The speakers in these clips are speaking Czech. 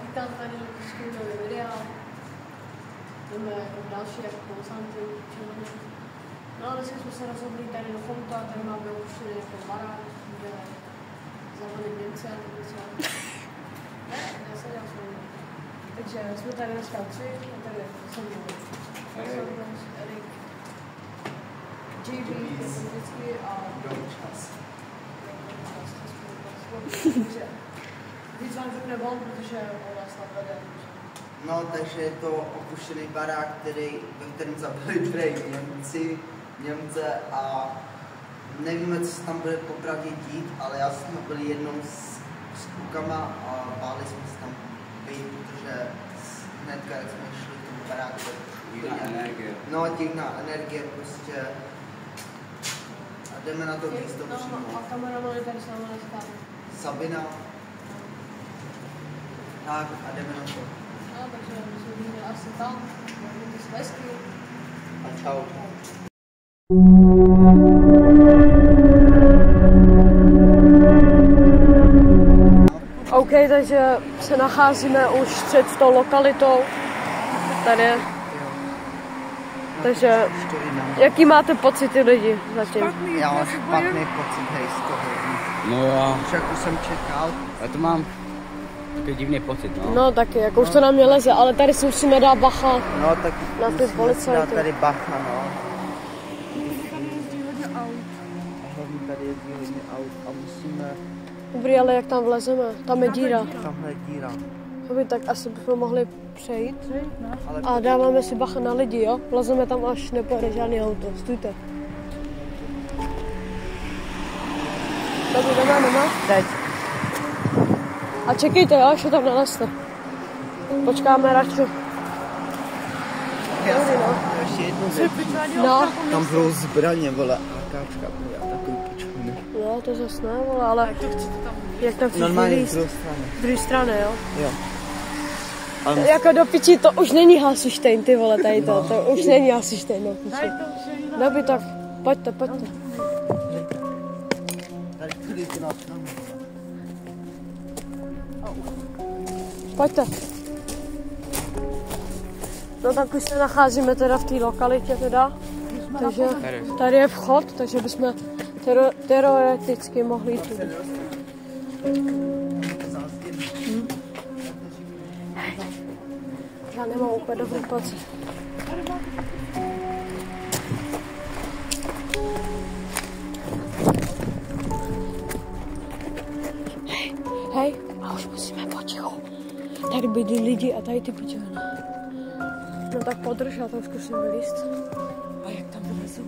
Vítám tady skvělý videa. Jdeme jako další jako konstanty. No a dneska jsme se rozhodli tady do Chomta, tady máme opuštěný jako barák, kde zavali Němce a tak něco. Ne, se dělal svůj. Takže jsme tady dneska tři, a tady jsem Erik, JB, jako vždycky a čas. Víc vám řekne on, protože on nás napade. No, takže je to opuštěný barák, ve kterém zabili Němce a nevíme, co se tam bude popravdě dít, ale já jsme byli jednou s klukama a báli jsme se tam být, protože hnedka, jak jsme šli k tomu baráku, divná energie. No, divná energie prostě. A jdeme na to místo přímo. A kameraman je tady s námi dneska. Sabina. Tak a jdeme na to. No, takže my jsme viděli asi tam, můžete se hezky. A čau. OK, takže se nacházíme už před tou lokalitou. Tady. Takže, jaký máte pocity lidi zatím? Já mám špatný pocit, hej, z toho. No já. Však už jsem čekal. Já to mám takový divný pocit, no. No taky, jako už to na mě leze, ale tady si musíme dát bacha. No tak na ty policajty. tady bacha, no. Tady jezdí hodně aut. Hlavně tady jezdí hodně aut a musíme... Dobrý, ale jak tam vlezeme? Tam je díra. Tamhle je díra. Dobrý, tak asi bychom mohli přejít. A dáváme si bacha na lidi, jo? Vlezeme tam, až nepojede žádný auto. Stůjte. Takže jdeme. Teď. A čekejte, jo, až ho tam nalezte. Počkáme radši. Dobrý, no. Ještě jednu věc. No. Tam bylo zbraně, vole, AKčka, já takový pičovny. No, to zase ne, vole, ale jak tam chceš normálně vylízt? z druhé strany. Z druhé strany, jo? Jo. Ale... Jako do piči, to už není Hasištejn, ty vole, tady to. To už není Hasištejn, do piči. Dobrý, tak pojďte. Tady tudy ty nás tam. Pojďte. No tak už se nacházíme teda v té lokalitě teda. Takže tady je vchod, takže bychom teoreticky mohli jít tudy. Já nemám úplně dobrý pocit. Hej, a už musíme potichu. Tady bydlí lidi a tady ty pičoviny. No tak podrž, já tam zkusím vylíst. A jak tam vylezu?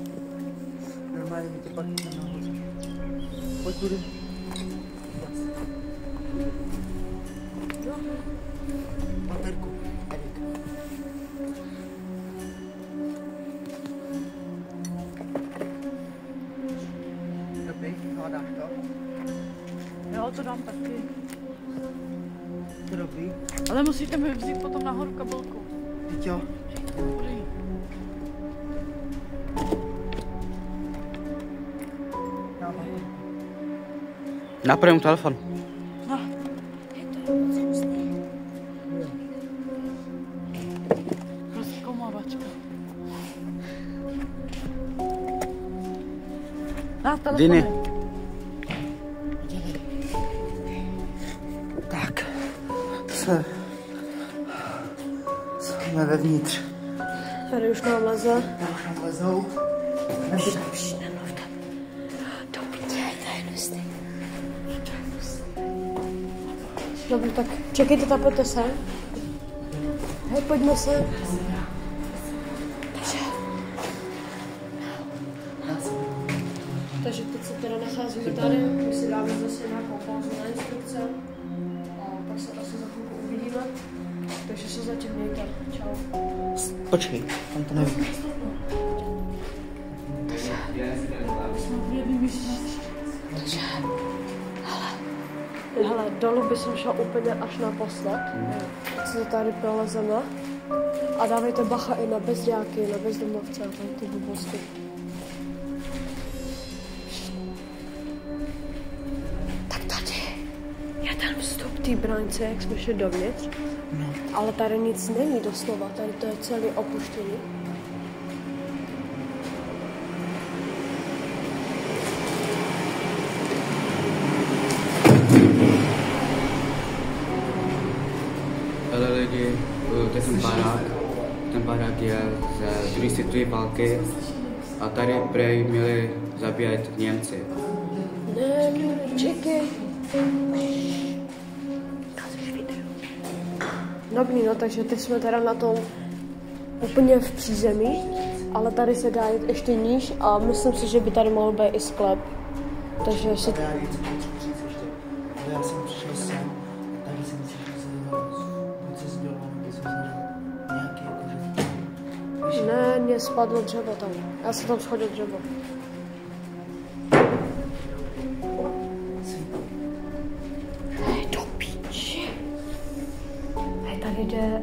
Normálně mi tě pak tam nahoře. Pojď tudy. Paterku, Erik. Dobrý, hledáš to? Jo, to dám taky. To dobrý. Ale musíte mi vzít potom nahoru kabelku. Teď jo. Dobrý. Napravím telefon. No. Rozkomovačka. Na telefon. Diny. Tak. Jsme vevnitř. Tady už nám leze. Tady už nám lezou. Nemluvte. To piče, to je hnusný. Dobře, tak čekejte, tam pojďte sem. Hej, pojďme sem. Takže teď se teda nacházíme tady, my si dáme zase nějakou pauzu na instrukce a pak se asi za chvilku uvidíme. Takže se zatím mějte. Čau. Počkej, tam to nevím. Hele, dolů by jsem šel úplně až naposled. Tak se tady prolezeme. A dávejte bacha i na bezděláky, na bezdomovce a tady ty blbosti. Tak tady je ten vstup, ty té bráňce, jak jsme šli dovnitř, ale tady nic není doslova, tady to je celý opuštěný. Ale lidi, to je ten barák je z druhé světové války a tady prej měli zabíjet Němci. Ne, čekej. Dobrý, no, takže teď jsme teda na tom úplně v přízemí, ale tady se dá jít ještě níž a myslím si, že by tady mohl být i sklep. Takže se... Já něco potřebuji říct ještě. Ale já jsem přišel sem a tady jsem si buď se zdělal, nebo jsem zařel nějaký jakože... Ne, mě spadlo dřevo tam. Já jsem tam schodil dřevo. Hej, do píči. Hej, tady jde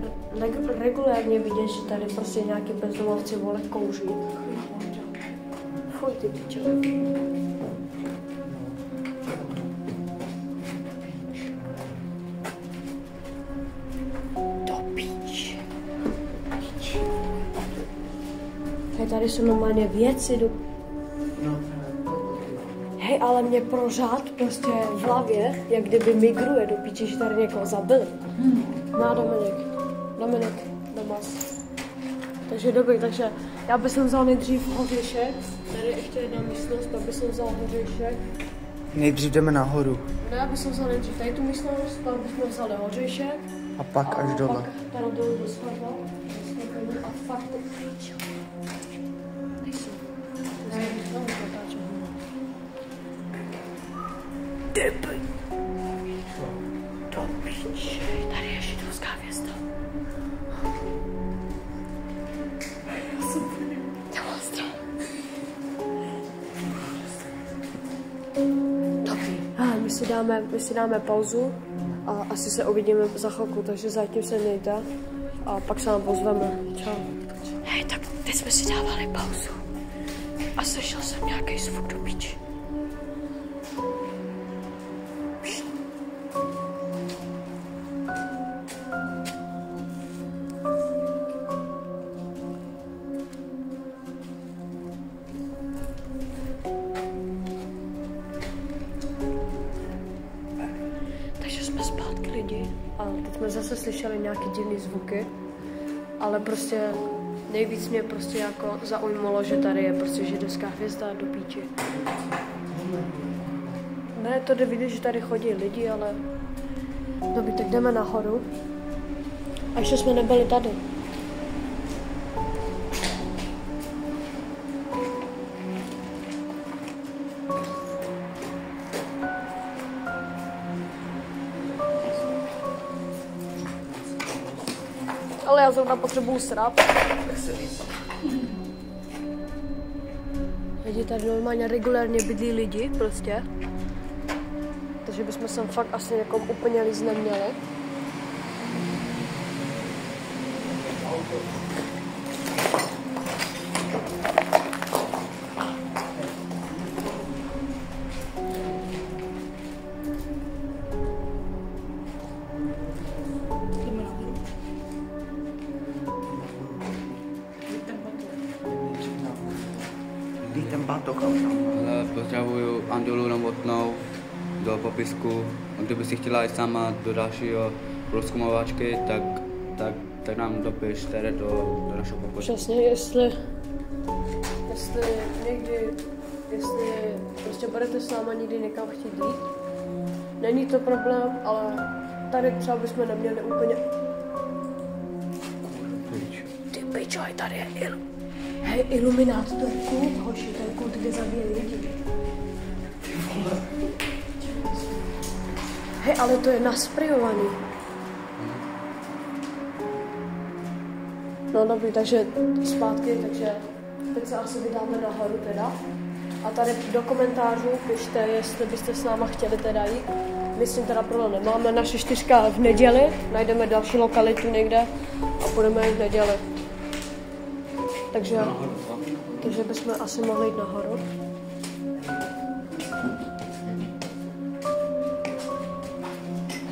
regulérně vidět, že tady prostě nějaký bezdomovci vole kouří. Fuj, ty pičo. Do píči. Hej, tady jsou normálně věci do... Hej, ale mě pořád prostě v hlavě, jak kdyby migruje do píči, že tady někoho zabili. No, Dominik, Domas. Takže dobrý, takže já bych vzal nejdřív hořejšek. Tady ještě jedna místnost, pak bych vzal hořejšek. Nejdřív jdeme nahoru. No, já bych vzal nejdřív tady tu místnost, pak bychom vzali hořejšek. A pak až dole. Pak tady dolů do schodla. A fakt to píčo. Nejsou. Ne, to nepotáčím. Deby. To píči, tady je židovská hvězda. Já mám strach. Dobrý. My si dáme pauzu a asi se uvidíme za chvilku, takže zatím se mějte a pak se nám pozveme. Čau. Hej, tak teď jsme si dávali pauzu a slyšel jsem nějaký zvuk do píči. Takže jsme zpátky lidi a teď jsme zase slyšeli nějaký divný zvuky, ale prostě nejvíc mě prostě jako zaujmulo, že tady je prostě židovská hvězda do píči. Ne, to jde vidět, že tady chodí lidi, ale... Dobrý, tak jdeme nahoru. A ještě jsme nebyli tady. Ale já zrovna potřebuju srap. Lidi, tady normálně regulérně bydlí lidi prostě. Takže bychom sem fakt asi někom úplně líst neměli. Ten batoh. Ale pozdravuju Andulu Novotnou do popisku. A kdyby si chtěla jít sama do dalšího prozkumovačky, tak nám dopiš tady do našeho pokoje. Přesně, jestli někdy, jestli prostě budete s náma někdy někam chtít jít, není to problém, ale tady třeba bychom neměli úplně... Ty pičo, tady je Hej, iluminát, to je kult, hoši, to je kult, kde zabíjí lidi. Hej, ale to je nasprejovaný. No dobrý, takže zpátky, takže teď se asi vydáme nahoru teda. A tady do komentářů pište, jestli byste s náma chtěli teda jít. Myslím teda problém nemáme, naše 4 v neděli, najdeme další lokalitu někde a budeme jít v neděli. Takže bychom asi mohli jít nahoru.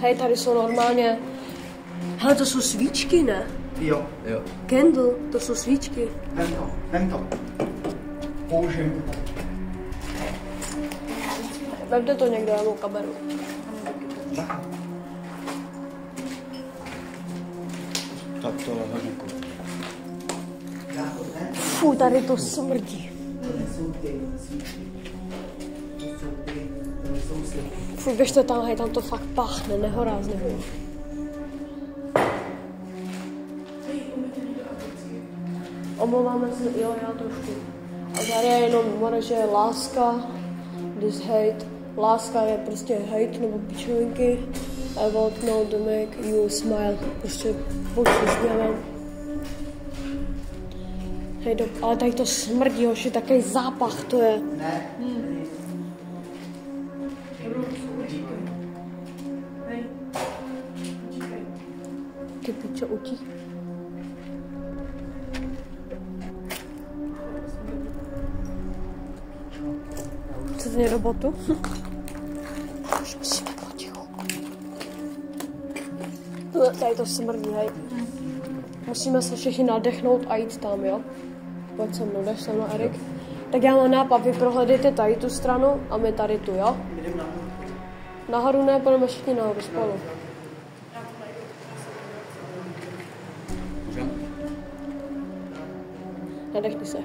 Hej, tady jsou normálně... Hele, to jsou svíčky, ne? Jo. Jo. Candle, to jsou svíčky. Vem to. Použij to. Vemte to někdo, já mám kameru. Tak tohle hodně cool. Fú, tady to smrdí. Fú, běžte tam, hej, tam to fakt páchne, nehorázně. Omlouváme se, jo, já trošku. A tady je jenom more, že je láska, this hate. Láska je prostě hate nebo pičovinky. I won't know to make you smile. Prostě buď se smělem. Hej, ale tady to smrdí, hoši, takový zápach to je. Ne. Ty pičo, utík. Chcete mě robotu? Už musíme potichu. Tady to smrdí, hej. Musíme se všichni nadechnout a jít tam, jo? Pojď se mnou, jdeš se mnou, Erik. Tak já mám nápad, vy prohledejte tady tu stranu a my tady tu, jo? Nahoru ne, půjdeme všichni nahoru spolu. Můžem? Nadechni se.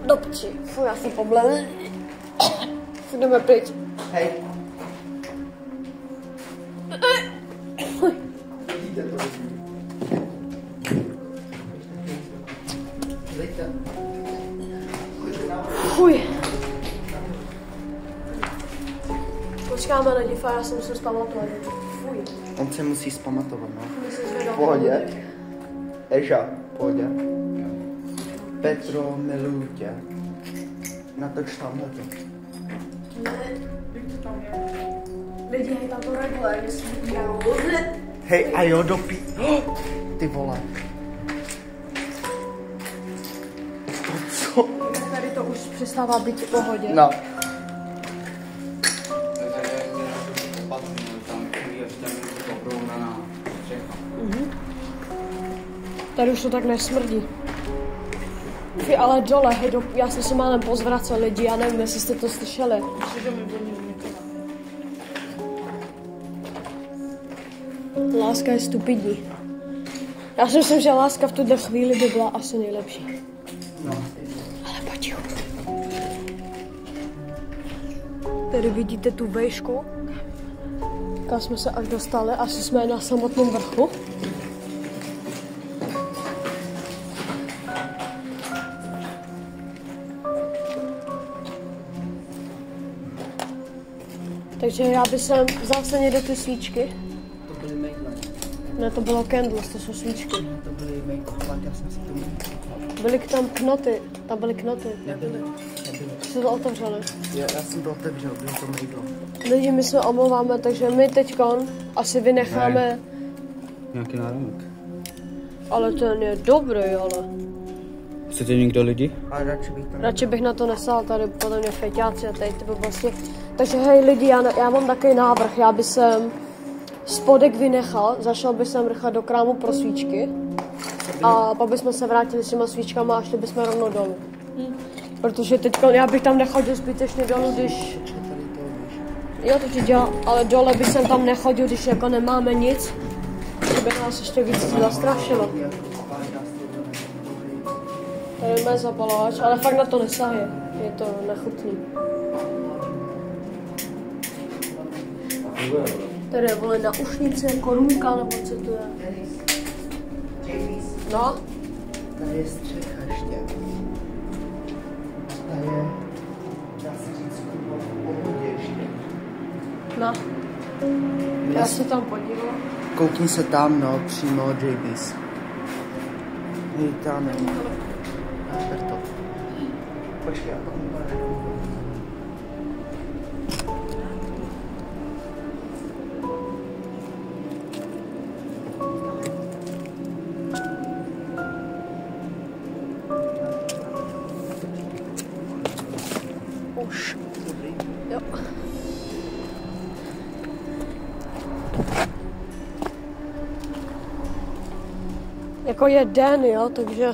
Do piči. Fú, já jsem poblel. Fú, jdeme pryč. Hej. Vidíte to? Dejte. Fuj. Počkáme na diva, já jsem se zpamatovat. Fuj. On se musí zpamatovat, no. Myslím, že V pohodě. Eža, v pohodě. Petro, miluju tě. Natoč tamhle to. Lidi, hej, tam to regulárně svíjou. Hej, a jo, dopí... Ty vole. To co? Tady to už přestává být v pohodě. No. Tady už to tak nesmrdí. Fy, ale dole, hej, já jsem se málem pozvracel lidi, já nevím, jestli jste to slyšeli. Láska je stupidní. Já si myslím, že láska v tuto chvíli by byla asi nejlepší. No. Ale potichu. Tady vidíte tu vejšku, kam jsme se až dostali, asi jsme na samotném vrchu. Takže já bych sem vzal se někde ty svíčky. To byly mejtle. Ne, to bylo candles, to jsou svíčky. To byly mejtle, já jsem si to Byly tam knoty, tam byly knoty. nebyly. Jste to otevřeli. Jo, já jsem to otevřel, bylo to mejdlo. Lidi, my se omlouváme, takže my teďkon asi vynecháme, Nějaký náramek. ale ten je dobrý, ale Chcete někdo lidi? Ale radši bych na to nesál, tady podle mě feťáci a tady ty vlastně. Takže hej lidi, já mám takový návrh, já bych sem spodek vynechal, zašel bych sem rychle do krámu pro svíčky a pak bychom se vrátili s těma svíčkama a šli bychom rovnou dolů. Protože teďko, já bych tam nechodil zbytečně dolů, když... Jo, to ti dělá, ale dole bych sem tam nechodil, když jako nemáme nic, že by nás ještě víc zastrašilo. Tady má zapalovač, ale fakt na to nesaje, je to nechutný. Tady je vole naušnice, korunka, nebo co to je? No? Tady je střecha ještě. Tady je, dá se říct, v pohodě ještě. No. Já se tam podívám. Koukni se tam, no, přímo JB's. Hej, tam je. Ber to. Počkej, já to Jako je den, jo, takže...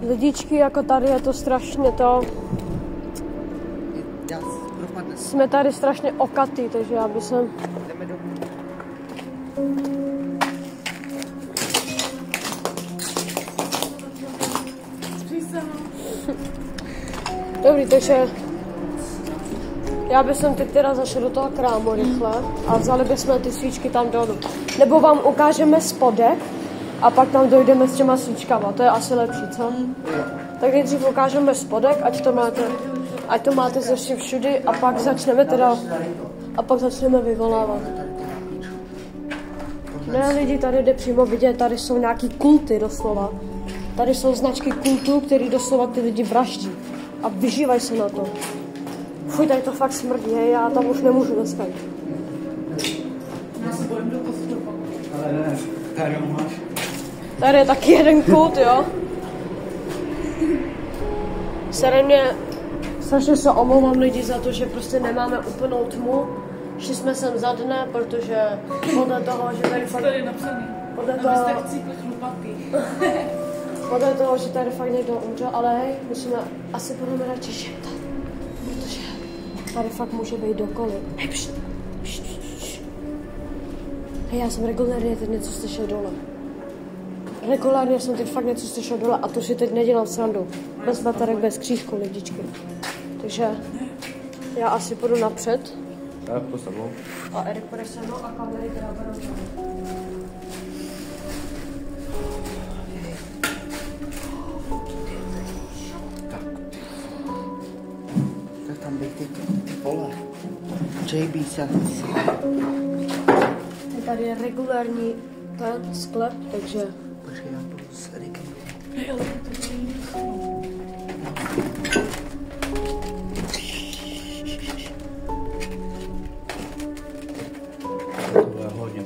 Lidičky, jako tady je to strašně to... Jsme tady strašně okatý, takže já bych sem... Jdeme domů. Dobrý, takže... Já bych sem teď teda zašel do toho krámu rychle a vzali bychom ty svíčky tam dolů. Nebo vám ukážeme spodek a pak tam dojdeme s těma svíčkama, to je asi lepší, co? Tak nejdřív ukážeme spodek, ať to máte ze všudy a pak začneme teda, vyvolávat. Ne, lidi, tady jde přímo vidět, tady jsou nějaký kulty doslova. Tady jsou značky kultů, které doslova ty lidi vraždí a vyžívají se na to. Fuj, tady to fakt smrdí, hej, já tam už nemůžu dneska. Já se bojím do kostru. Ale ne, tady máš. Tady je taky jeden kult, jo. Strašně se omlouvám lidi za to, že prostě nemáme úplnou tmu. Šli jsme sem za dne, protože podle toho, že tady fakt... To je napsaný. Podle toho, že tady fakt někdo umřel, ale hej, musíme asi budeme radši šeptat. Protože tady fakt může být dokoliv. Hej, pšt. Hej, já jsem regulárně teď něco slyšel dole. Regulárně jsem teď fakt něco slyšel dole a to si teď nedělám srandu. Bez baterek, bez křížku, lidičky. Takže já asi půjdu napřed. Tak, to sebou. A Erik půjde se mnou a kamery teda budou tam. Tak tam bych ty vole. JB se. Tady je regulární ten sklep, takže... Počkej, já půjdu s Erikem. To je hodně.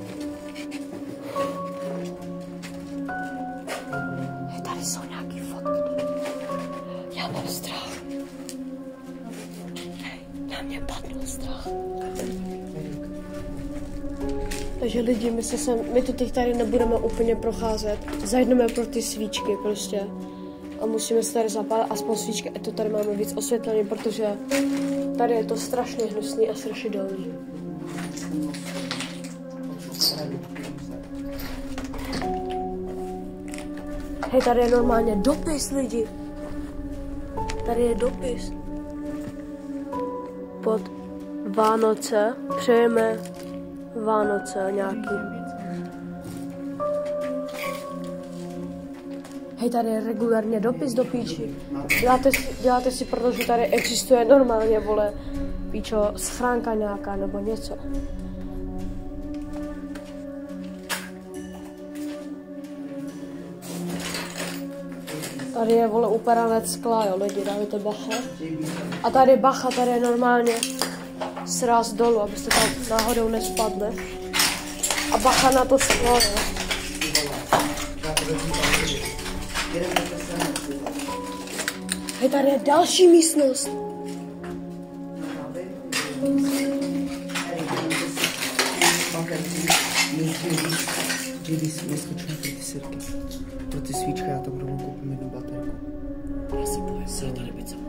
Tady jsou nějaký fotky. Já mám strach. Na mě padl strach. Takže lidi, my to teď tady nebudeme úplně procházet. Zajdeme pro ty svíčky prostě. A musíme se tady zapálit aspoň svíčky, a to tady máme víc osvětlení, protože tady je to strašně hnusný a strašidelný. Hej, tady je normálně dopis, lidi. Tady je dopis. Pod Vánoce přejeme Vánoce nějaký. Hej, tady je regulárně dopis do píči. Děláte si, protože tady existuje normálně, vole, píčo, schránka nějaká nebo něco. Tady je, vole, uperanec skla, jo, lidi, dávajte bacha. A tady bacha, tady je normálně sraz dolů, abyste tam náhodou nespadli. A bacha na to sklo, jo. Hej, tady je další místnost. JB, neskočím na ty sirky. Pro ty svíčky já tam rovnou koupím jednu baterku. Já se bojím, že tady být sama.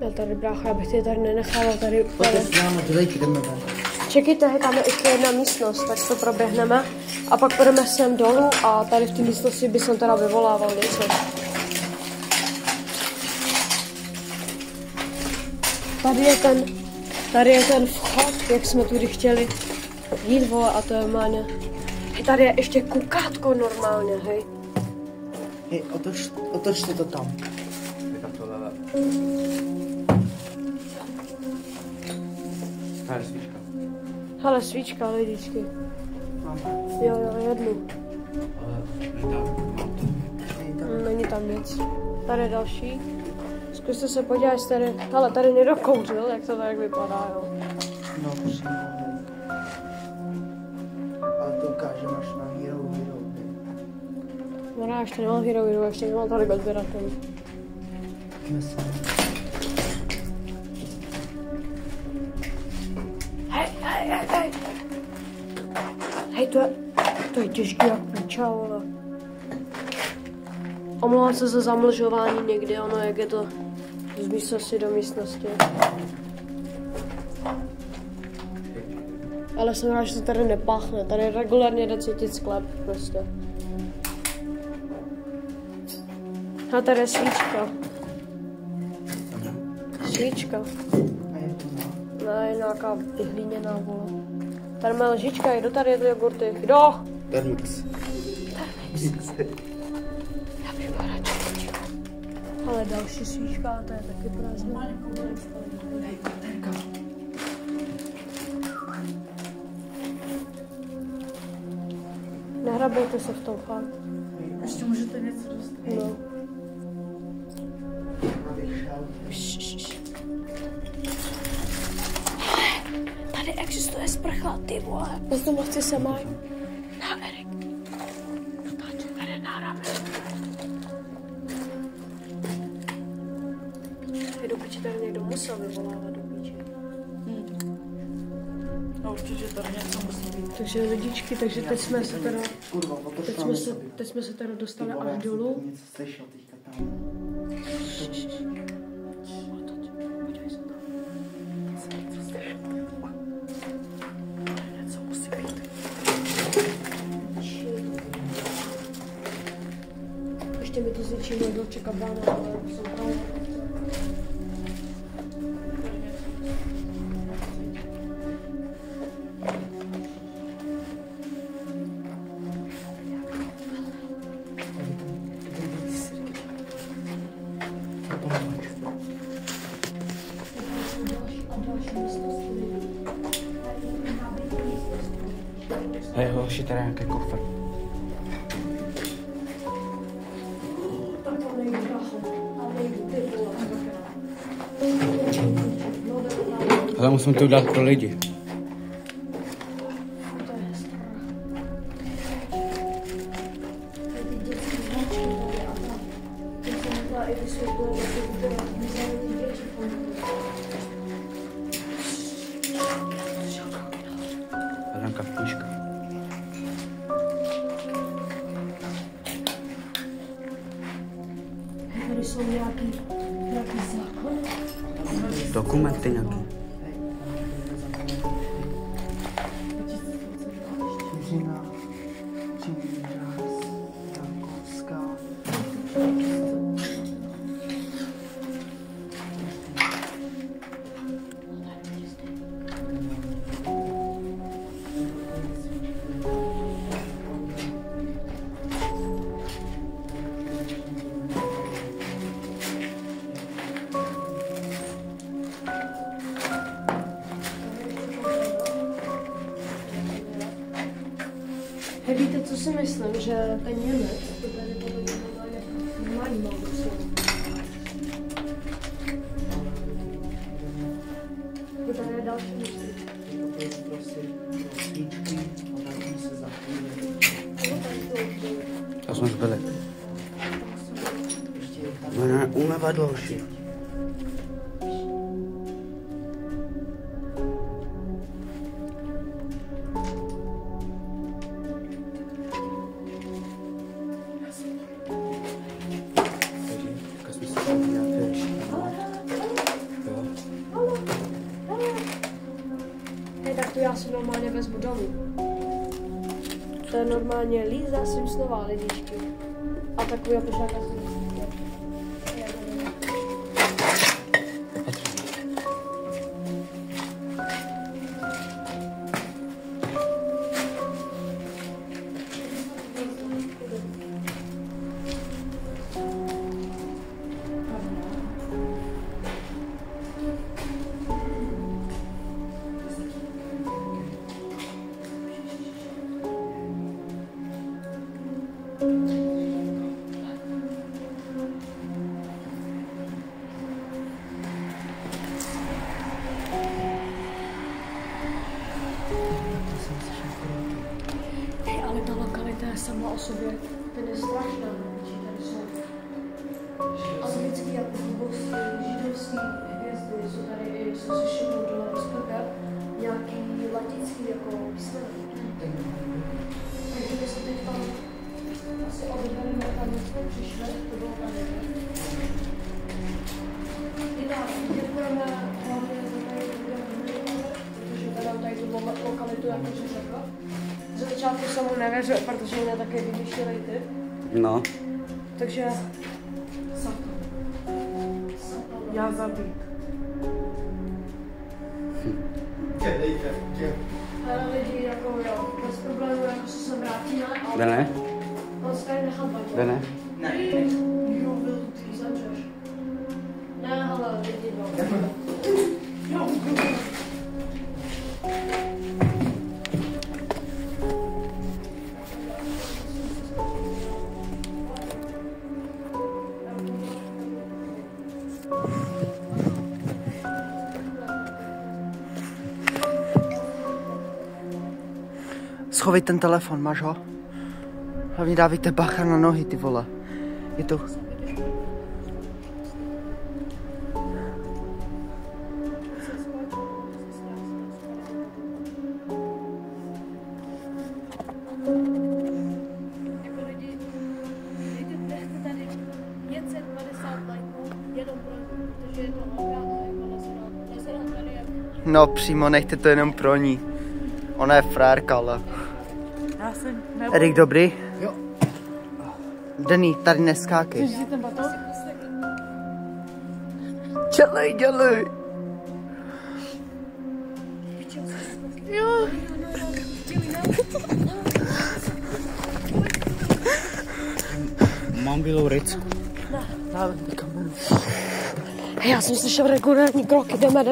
Já tady, brácha, abych tě tady nenechával tady. Pojďte s námi, dodejte, jdeme ven. Čekejte, hej, tam je ještě jedna místnost, tak to proběhneme. A pak půjdeme sem dolů a tady v té místnosti by jsem teda vyvolával něco. Tady je ten vchod, jak jsme tudy chtěli jít, vole, a to je normálně. Hej, tady je ještě kukátko normálně, hej. Hej, otočte to tam. Je tam to leve. Tady svíčka. Hele, svíčka, lidičky. Jo, jednu. Ale Není tam nic. Tady je další. Zkuste se podívat, jestli tady... Hele, tady někdo kouřil, jak to tak vypadá, jo. No, přímo. Ale to ukážeme až na Hero. No Já ještě nemám Hero, ještě nemám tolik odběratelů. Hej! Hej, to je těžký jak piča, vole. Omlouvám se za zamlžování někdy, ono jak je to z místnosti do místnosti. Ale jsem rád, že to tady nepáchne, tady regulárně jde cítit sklep prostě. A tady je svíčka. Svíčka. Ne, nějaká vyhlíněná, vole. Tady má lžička, jdu tady jedly jogurty. Kdo? Termix. Já bych byla radši. Ale další svíčka, to je taky prázdná. Nehrabejte se v tom, fakt. Ještě můžete něco dostat. No. Tady existuje sprcha, ty vole. Bezdomovci se mají. Na Erik. Tady je náhrabě. Do piči tady někdo musel vyvolávat do piči. No určitě tady něco musí být. Takže lidičky, takže teď jsme se teda... Teď jsme se teda dostali až dolů. Něco slyšel teďka tam. Něco musí být. Ještě mi to zničí někdo čeká bána, ale jsem právě... Hej, hoši, tady nějaký kofr. Ale musím to udělat pro lidi. Nějaká knížka. Tady jsou nějaký zákon. Dokumenty nějaký. Čířina, Čímířás, Jankovská. Hej, víte, co si myslím, že ten Němec, to tady podle mě normální mal doslova. Tady je další místě. To je prostě svíčky a tak se zapůjde. To jsme zbyli. Ještě je tam. No ne, umyvadlo, hoši. Hej, tak to já si normálně vezmu domů. To je normálně Líza Simpsonová lidičky. A takový pošáka si Hej, ale ta lokalita je sama o sobě skupiny strašné, protože tady jsou anglický jako hloubosti, židovský hvězdy, jsou tady i, co si všimnou dole v sklepě, nějaký latinský jako písmena. Takže my se teď tam asi odebereme tam, jak jsme přišli, to bylo tady. Jinak děkujeme hlavně za tady, protože teda tady tu lokalitu, jako jsem řekla. Za začátku jsem mu nevěřil, protože mě také vymýšleli ty. No. Takže... Já zabít. Ale lidi jako jo, bez problémů, jako se sem vrátíme, ale... Dene? On se tady nechal vadit. Dene? Ne. Jo, byl ty zemřeš. Ne, ale lidi jo. Schovej ten telefon, máš ho? Hlavně dávejte bacha na nohy, ty vole. Je to... Jako lidi, nechte tady 550 lajků, jenom protože je to velká, jako nesenát tady jak... No přímo, nechte to jenom pro ní. Ona je frérka, ale... Já jsem Erik, dobrý? Jo. Denny, tady neskákej. Chceš si ten baton? Dělej. Jo. Mám bílou ric. Dále ty kameru. Hej, já jsem slyšel regulární kroky, jdeme.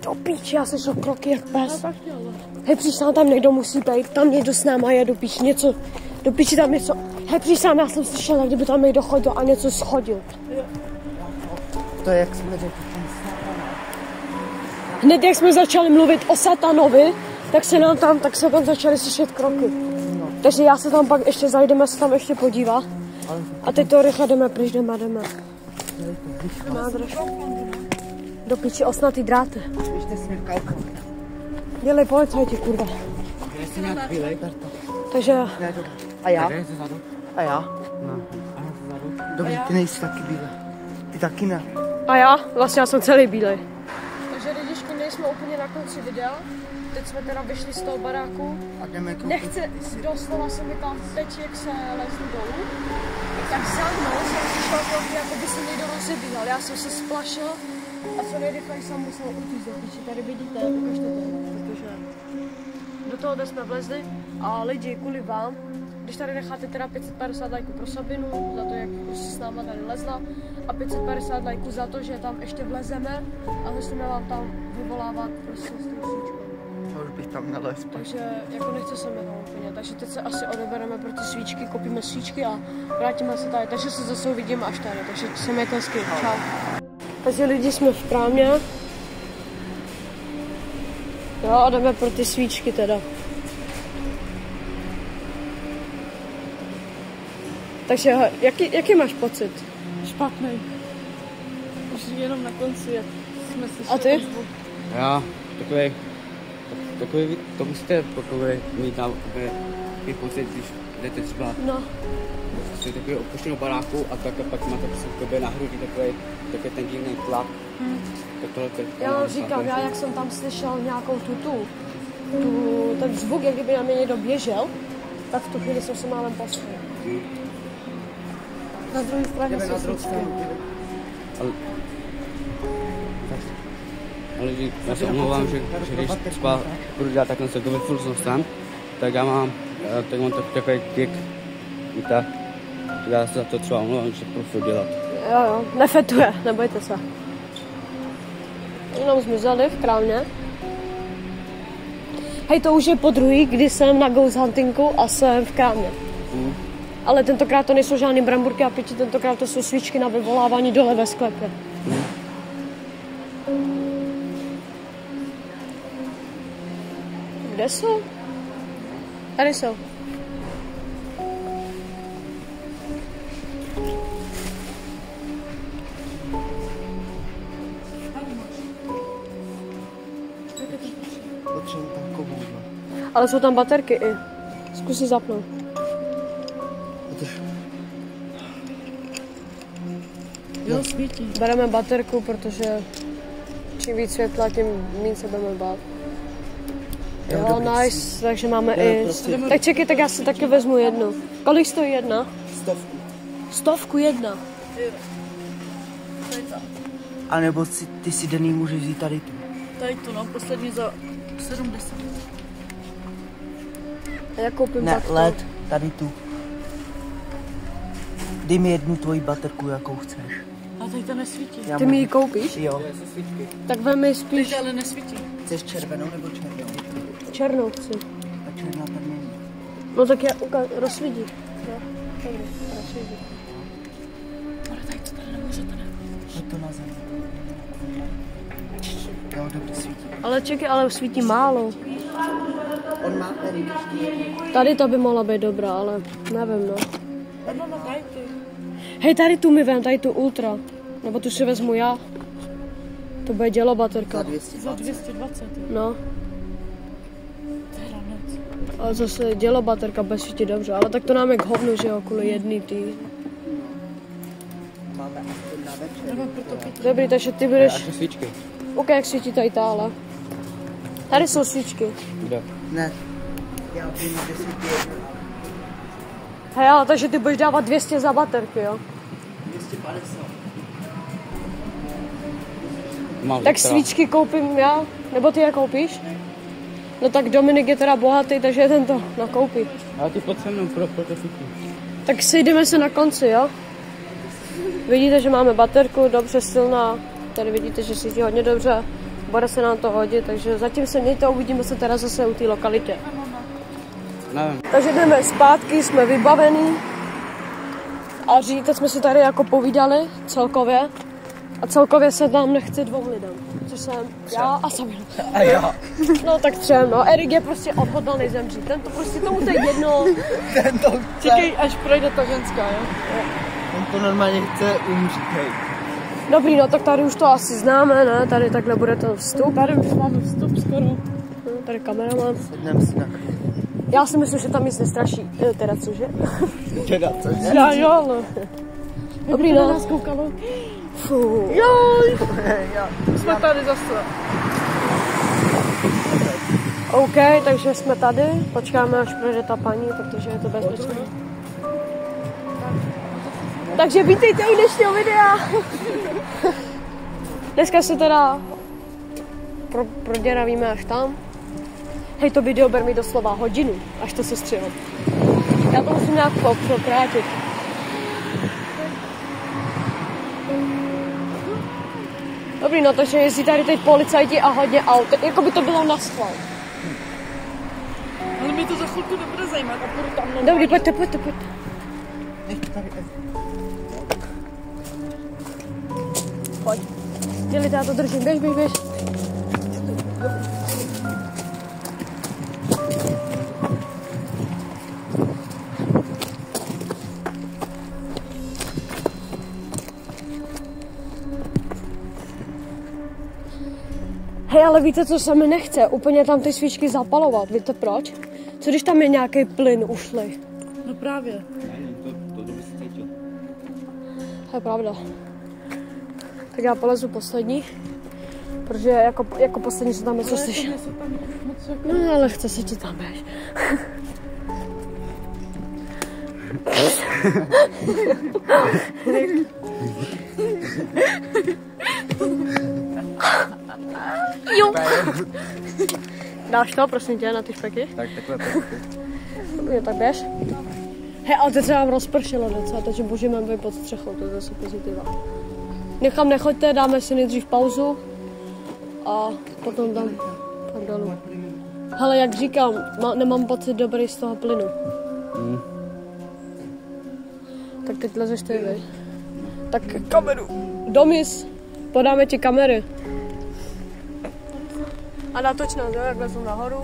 Do píči, já slyšel kroky jak pes. Hej, přísám, tam někdo musí být, tam někdo s náma je do píči, něco, do píči tam něco. Hej, přísám, já jsem slyšel, jak kdyby tam někdo chodil a něco schodil. To je, jak jsme řekli, ten Hned jak jsme začali mluvit o satanovi, tak se tam začaly slyšet kroky. Takže já se tam pak ještě zajdeme se tam ještě podívat. A teď to rychle jdeme pryč, jdeme. Nádrž. Do píči osnatý dráty. Ještě smírkálka. Dělej policajti, kurva. Jsi nějak bílej? Takže Ne, dobrý. A já? Jsi zadu? A já? No. Aha, jsi zadu. Dobře, ty nejsi taky bílý. Ty taky ne. a já? Vlastně já jsem celý bílej. Takže lidičky, nejsme úplně na konci videa. Teď jsme teda vyšli z toho baráku. A jdeme koupit. Nechce, doslova se mi tam teď, jak se lezli dolů, tak za mnou jsem slyšel kroky, jako by se někdo rozebíhal. Já jsem se splašil a co nejrychleji jsem musel utíct. Když tady vidíte, ukažte to, protože do toho jsme vlezli a lidi, kvůli vám, když tady necháte teda 550 lajků pro Sabinu, za to, jak s náma tady lezla, a 550 lajků za to, že tam ještě vlezeme a musíme vám tam vyvolávat prostě s tou svíčkou. To už bych tam nelez. Takže jako nechce se mi to úplně, takže teď se asi odebereme pro ty svíčky, koupíme svíčky a vrátíme se tady, takže se zase uvidíme až tady, takže se mějte hezky, čau. Takže lidi jsme v krámě. Jo, a jdeme pro ty svíčky teda. Takže jaký máš pocit? Špatný. Už jenom na konci, jak jsme slyšeli. A ty? Já, takový, to musíte mít na takový pocit, když jdete třeba z takového opuštěného baráku a tak a pak máte k sobě na hrudi takový ten divný tlak. Tak tohle Já vám říkám, já jak jsem tam slyšel nějakou ten zvuk, jak kdyby na mě někdo běžel, tak v tu chvíli jsem se málem poslal. Na druhé straně jsou svíčky. Ale já se omlouvám, že když třeba budu dělat takhle se to furt zůstanu, tak já mám takový kick, víte, já se za to třeba omlouvám, že budu furt dělat. Jo, nefetuje, nebojte se. Jenom zmizeli v krámě. Hej, to už je podruhý, kdy jsem na ghost huntingu a jsem v krámě. Ale tentokrát to nejsou žádný bramburky a piči, tentokrát to jsou svíčky na vyvolávání dole ve sklepě. Kde jsou? Tady jsou. Potřebuji takovou. Ale jsou tam baterky i. Zkus si zapnout. Jo, svítí. Bereme baterku, protože čím víc světla, tím méně se budeme bát. Jo, nice, takže máme i... Tak čekej, tak já si taky vezmu jednu. Kolik stojí jedna? 100. 100 jedna. A nebo ty si Denny můžeš vzít tady tu. Tady to, no, poslední za 70. A já koupím Ne, takto. LED, tady tu. Dej mi jednu tvoji baterku, jakou chceš. A tady to nesvítí. Já Ty mi ji koupíš? Jo. Tak vem mi spíš Teď ale nesvítí. Chceš červenou nebo červenou? černou chci. A černá tam není. No tak já rozsvítí. Jo, dobrý, rozsvítí. Ale tady to tady nemůžete, ne? Je to na zemi. Jo, dobře svítí. Ale čekej, ale svítí málo. On má tady ještě jednu. Tady to by mohla být dobrá, ale nevím, no. No, tady ty. Hej, tady tu mi vem, tady tu ultra. Nebo tu si vezmu já. To bude dělo baterka. Za 200. Za 220, jo. No, To je ranec. ale zase dělo baterka bude svítit dobře. Ale tak to nám je k hovnu, že jo, kvůli jedný tý. Máme aspoň na večer. Jdeme proto pít. Dobrý, takže ty A budeš... ty svíčky. OK, jak svítí tady táhle. Tady jsou svíčky. Kde? Ne. Já vím, že svítí jedno. Hej, ale takže ty budeš dávat 200 za baterky, jo? 250. Mám Tak svíčky koupím já, nebo ty je koupíš? No tak Dominik je teda bohatý, takže ten to nakoupí. Ale ty pojď se mnou pro to svíčky. Tak sejdeme se na konci, jo? Vidíte, že máme baterku, dobře silná. Tady vidíte, že svítí hodně dobře. Bude se nám to hodit, takže zatím se mějte, uvidíme se teda zase u té lokality. Nevím. Takže jdeme zpátky, jsme vybavení. A teď jsme si tady jako povídali celkově. A celkově se nám nechce 2 lidem. Což jsem já a Samuel. A já. No tak 3, no. Erik je prostě odhodlaný zemřít. Ten to prostě tomu to je jedno. Ten to chce. Čekej, až projde ta ženská, jo? On to normálně chce umřít, hej. Dobrý, no tak tady už to asi známe, ne? Tady takhle bude ten vstup. Tady už máme vstup skoro. No, tady kamera mám. Sedneme si na chvíli. Já si myslím, že tam nic nestraší. Teda cože? Teda, cože? Já jo, ale... Dobrý, To no. nás koukalo. Fuh. Joj, jsme tady zase. OK, takže jsme tady. Počkáme, až projde ta paní, protože je to bezpečné. Takže vítejte u dnešního videa. Dneska se teda proděravíme až tam. Hej, to video bude mít doslova hodinu, až to se střihlo. Já to musím nějak prokrátit. Dobrý, no takže jezdí tady teď policajti a hodně aut, jako by to bylo na schvál. Ale mě to za chvilku nebude zajímat a půjdu tam normálně. Dobrý, pojďte. Pojď. Dělejte, já to držím, běž. Hej, ale víte, co se mi nechce? Úplně tam ty svíčky zapalovat, víte proč? Co když tam je nějaký plyn ušlý? No právě. To by si cítil. To je pravda. Tak já polezu poslední, protože jako poslední se tam něco slyší. Se tam moc jako... No ale chce se ti tam běž. Jo. Dáš to, prosím tě, na ty špeky? Tak takhle pojďte. Jo, tak běž. Hej, ale teď se vám rozpršilo docela, takže můžeme být pod střechou, to je zase pozitiva. Někam nechoďte, dáme si nejdřív pauzu a potom tam dolů. Hele, jak říkám, nemám pocit dobrý z toho plynu. Tak teď lezeš ty, vej. Tak kameru. Domis, podáme ti kamery. A natoč nás, jo, jak lezu nahoru.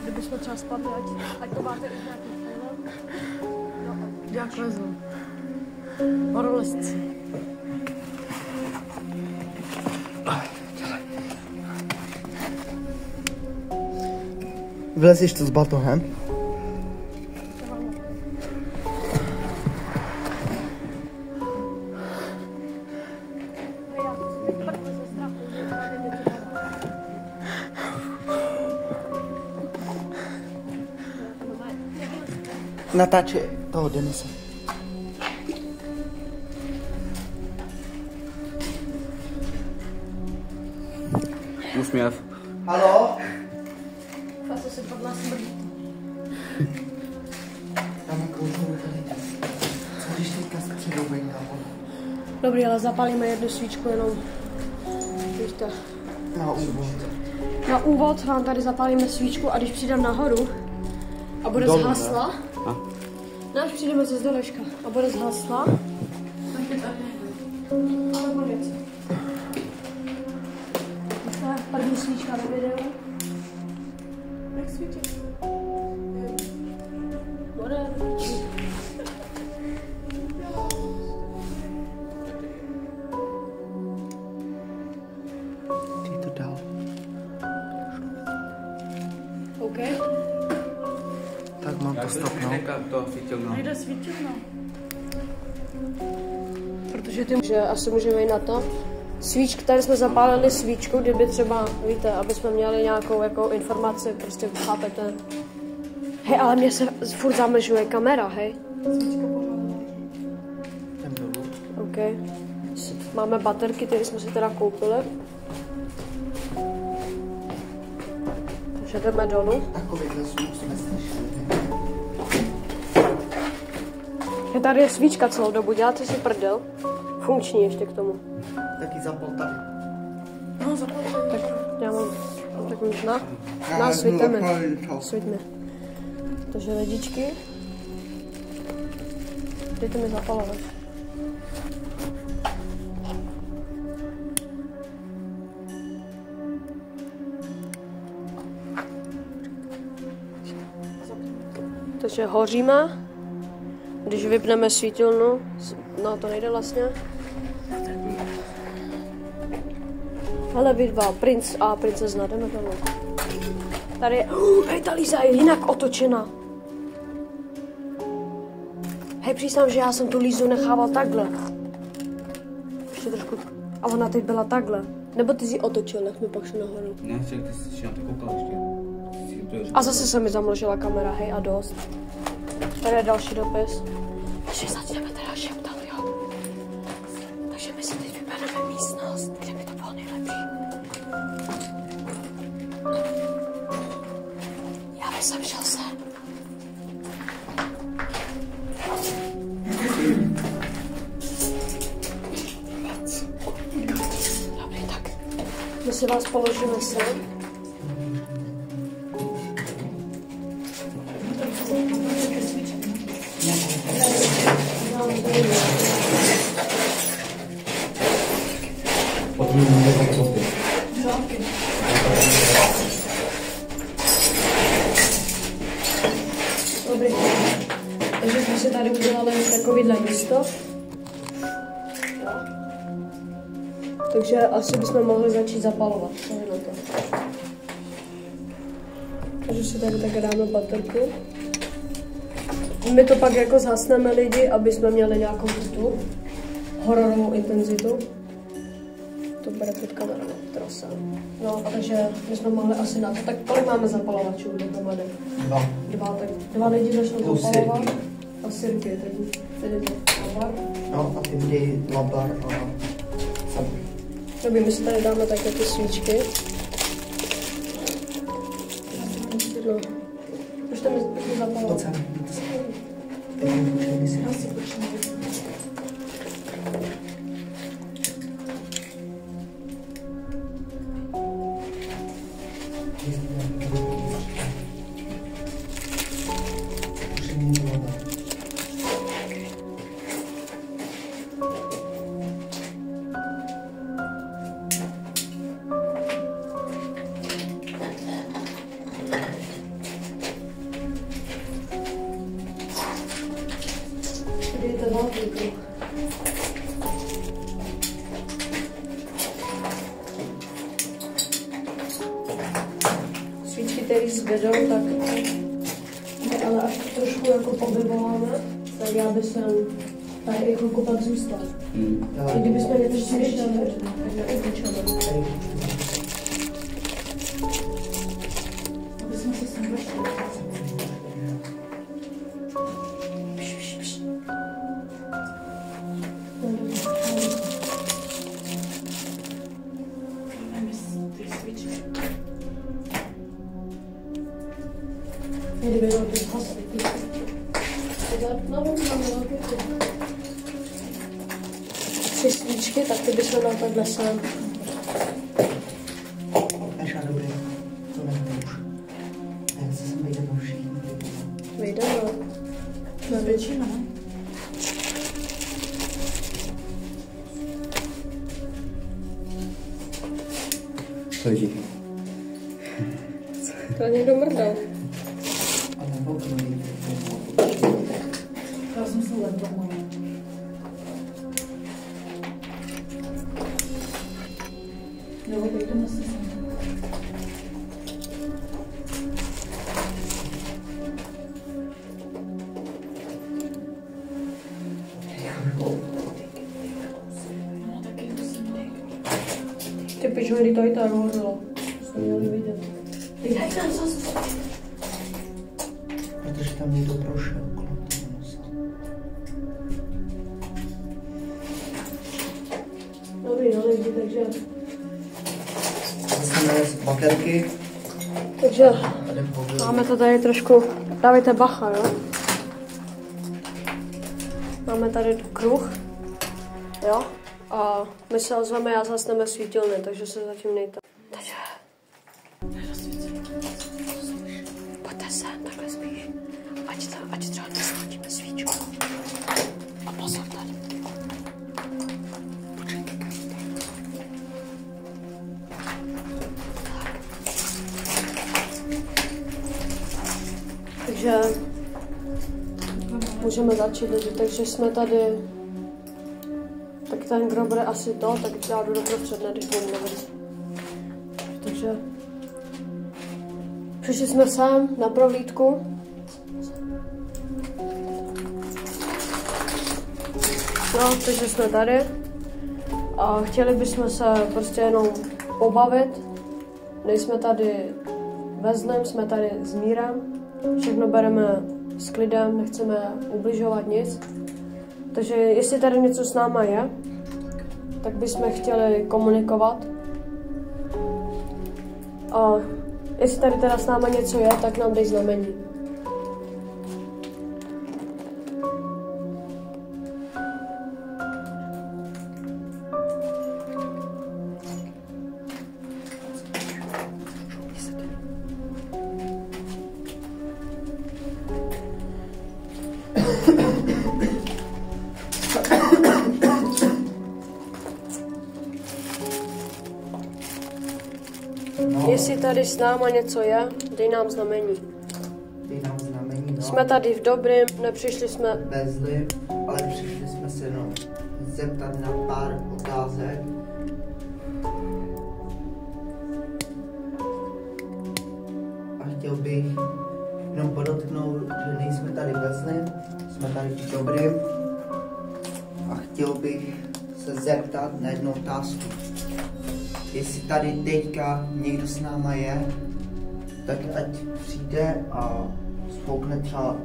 kdybychom třeba spadli, ať to máte i nějaký film. No, jak lezu. Horolezci. Vylezíš tu s batohem? Natáče toho Denise. Úsměv. Haló? A co se padla smrdí? Tam kouzlo tady. Co když teďka středou vejde na vodu? Dobrý, ale zapálíme jednu svíčku jenom. Víte. Na úvod. Na úvod vám tady zapálíme svíčku a když přijdeme nahoru a bude Dolů, zhasla, A? no, až přijdeme ze zdolečka a bude zhasla, tak je tady. Ale bude co. Tak první svíčka ve videu. Jak svítí? Bude. Ty to dál. OK. Tak mám to stopnout. To svítilno. Nejde svítilno. Protože ty, že asi můžeme jít na to. Svíčku, tady jsme zapálili svíčku, kdyby třeba, víte, aby jsme měli nějakou jako informaci, prostě chápete. Hej, ale mě se furt zamlžuje kamera, hej. Jdem dolů. OK. Máme baterky, které jsme si teda koupili. Takže jdeme dolů. Takovýhle zvuk jsme slyšeli. Tady je svíčka celou dobu, děláte si prdel. Funkční ještě k tomu. Taky zapal tady. No, zapomněl. Tak já mám, tak možná. Svíteme. Svítme. Takže lidičky. Dejte mi zapalovat. Takže hoříme. Když vypneme svítilnu, no to nejde vlastně. Ale vy dva, princ a princezna, jdeme tam. Tady je, hej, ta Líza je jinak otočena. Hej, přísám, že já jsem tu Lízu nechával takhle. Ještě trošku, a ona teď byla takhle. Nebo ty jsi ji otočil, nech mi pak šli nahoru. Ne, ty jsi na to koukal ještě. A zase se mi zamlžila kamera, hej, a dost. Tady je další dopis. Takže začneme teda šeptat, jo. Takže my si teď vybereme místnost, kde by to bylo nejlepší. Já bych sem šel sem. Dobrý, tak. My si vás položíme sem. Dobrý. Takže jsme si tady udělali takovýhle místo. Takže asi bychom mohli začít zapalovat. Na to. Takže si tady také dáme baterku. My to pak jako zhasneme lidi, aby jsme měli nějakou tu hororovou intenzitu. To bude pod kamerou, trosa. No, takže my jsme mohli asi na to. Tak kolik máme zapalovačů dohromady? Dva lidi začnou zapalovat. A sirky, tedy labar. No a ty vždy labar a sabr. Dobrý, my si tady dáme také ty svíčky. No. Už tam je zapalovat. Pojď sem. Teď můžeme si asi který zvedou, tak ale až to trošku jako povyvoláme, tak já bych sem tady jako kopat zůstal. I kdybychom nepřišli na věř, tak neutočíme. Aby jsme se sem vršili. Kdyby bylo to zhaslit. Tři svíčky, tak ty bychom dal takhle sem. Až a dobrý, to nechme už. Jak se sem vejdeme všichni? Vejdeme. Jsme většina. Lidi. To někdo mrdal. A nebo to nejde. Já jsem se ledla. Jo, vejdeme se sem. No taky musím nejít. Ty pičo, kdy to i tak hořelo. To jsme měli vidět. Ty daj tam zase. Protože tam někdo prošel kolem toho nosa. Dobrý, no lidi, takže... Vezmeme z baterky. Takže Tady pověl. máme to tady trošku... Dávejte bacha, jo? Máme tady kruh. Jo? A my se ozveme, já zasneme svítilny, takže se zatím nejte. Takže... Pojďte sem, takhle spíš. Ať třeba nesvítíme svíčku. A pozor tady. Takže můžeme začít lidi, takže jsme tady, tak ten kdo bude asi to, tak já jdu doprostřed, ne, když budu mluvit. Takže přišli jsme sem na prohlídku. No, takže jsme tady a chtěli bychom se prostě jenom pobavit. Nejsme tady ve zlém, jsme tady s mírem. Všechno bereme s klidem, nechceme ubližovat nic. Takže jestli tady něco s náma je, tak bychom chtěli komunikovat. A jestli tady teda s náma něco je, tak nám dej znamení. No, Jestli tady s náma něco je, dej nám znamení. dej nám znamení, no. Jsme tady v dobrým, nepřišli jsme... Vezli, ale přišli jsme se jenom zeptat na pár otázek. A chtěl bych jenom podotknout, že nejsme tady ve zlém, jsme tady v dobrým. A chtěl bych se zeptat na jednu otázku. Jestli tady teďka někdo s náma je, tak ať přijde a spoukne třeba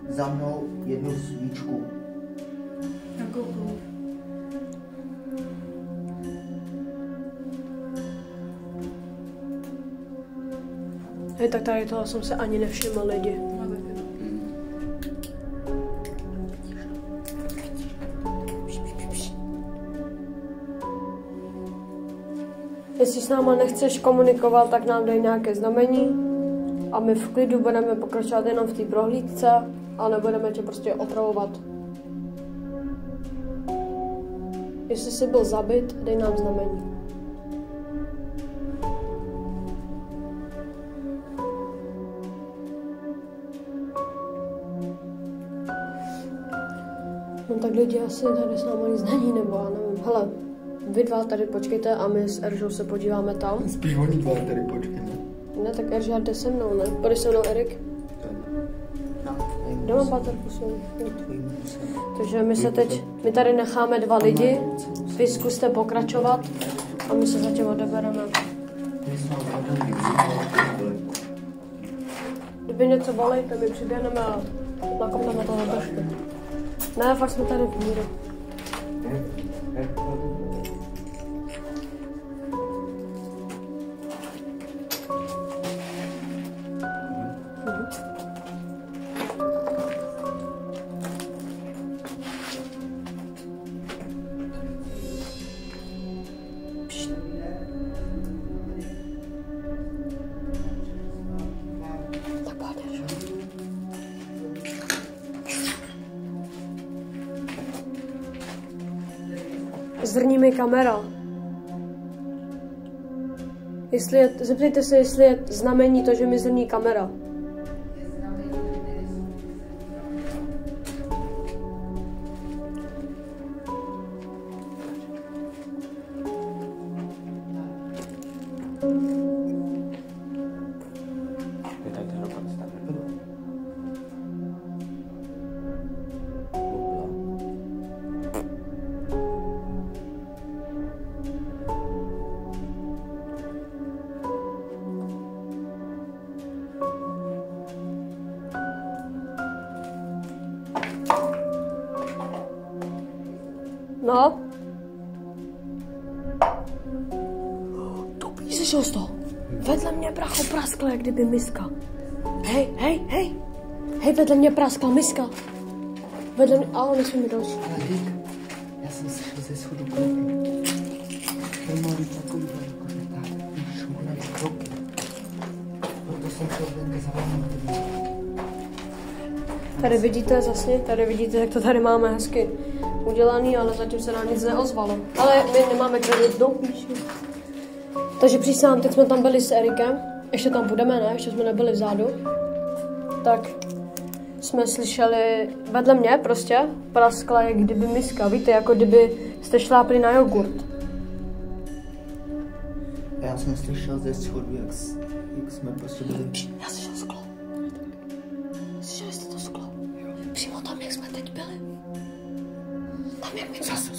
za mnou jednu svíčku. Jakoukoliv. Hej, tak tady toho jsem se ani nevšiml lidi. No taky no. Jestli s náma nechceš komunikovat, tak nám dej nějaké znamení a my v klidu budeme pokračovat jenom v té prohlídce a nebudeme tě prostě otravovat. Jestli jsi byl zabit, dej nám znamení. No tak lidi asi tady s náma nic není, nebo já nevím. Hele, vy dva tady počkejte a my s Eržou se podíváme tam. Spíš oni dva tady počkejme. Ne, Ne, tak Erža jde se mnou, ne? Pojď se mnou, Erik. Kde mám baterku svou? Takže my tady necháme 2 lidi, vy zkuste pokračovat a my se zatím odebereme. Kdyby něco bolí, tak my přiběhneme a nakopneme toho trošku. Ne, fakt jsme tady v míru. Zrní mi kamera. Zeptejte se, jestli je znamení to, že mi zrní kamera. No? Tupý, slyšel jsi to? Vedle mě, bracho, praskla, jak kdyby miska. Hej, vedle mě praskla miska. Vedle mě, ale nesmí mi další. Ale Dick, já jsem slyšel ze schodu kroky. Ten malý takový jakože tak, šumné kroky. Proto jsem chtěl venka za vámi. Tady vidíte, jak to tady máme hezky udělaný, ale zatím se nám nic neozvalo. Ale my nemáme kredit do píši. Takže přísahám, teď jsme tam byli s Erikem, ještě tam budeme, ne? Ještě jsme nebyli vzadu. Tak jsme slyšeli vedle mě prostě praskla, jak kdyby miska, víte, jako kdyby jste šlápli na jogurt. Já jsem slyšel ze schodu, jak jsme prostě byli. Já slyšel sklo. Slyšeli jste to sklo? Přímo tam, jak jsme teď byli. Tam, jak my zase.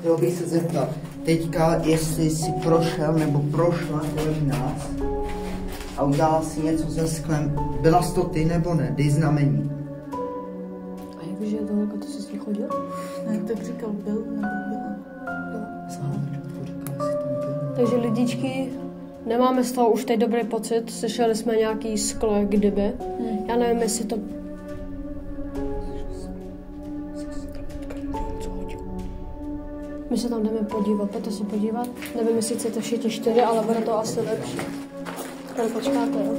Chtěl bych se zeptat, teďka, jestli jsi prošel nebo prošla kolem nás a udělala si něco se sklem, byla jsi to ty nebo ne? Dej znamení. A jak víš, že je to holka, ty jsi s ní chodil? Ne, jak tak říkal, byl nebo byla. Takže lidičky, nemáme z toho už teď dobrý pocit, slyšeli jsme nějaký sklo, jak kdyby. Já nevím, jestli to... My se tam jdeme podívat, pojďte se podívat. Nevím, jestli chcete všichni 4, ale bude to asi lepší. Tady počkáte, jo?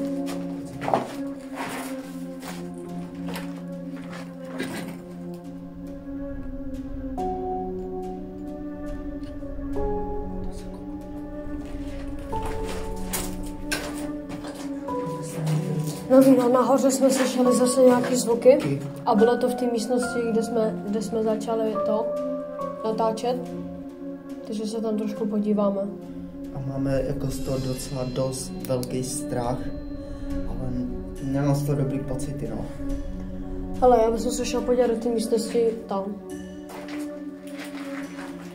No, nahoře jsme slyšeli zase nějaké zvuky a bylo to v té místnosti, kde jsme začali to natáčet, takže se tam trošku podíváme. A máme jako z toho docela dost velký strach, ale nemám z toho dobrý pocity, no. Hele, já bych se šel podívat do té místnosti tam.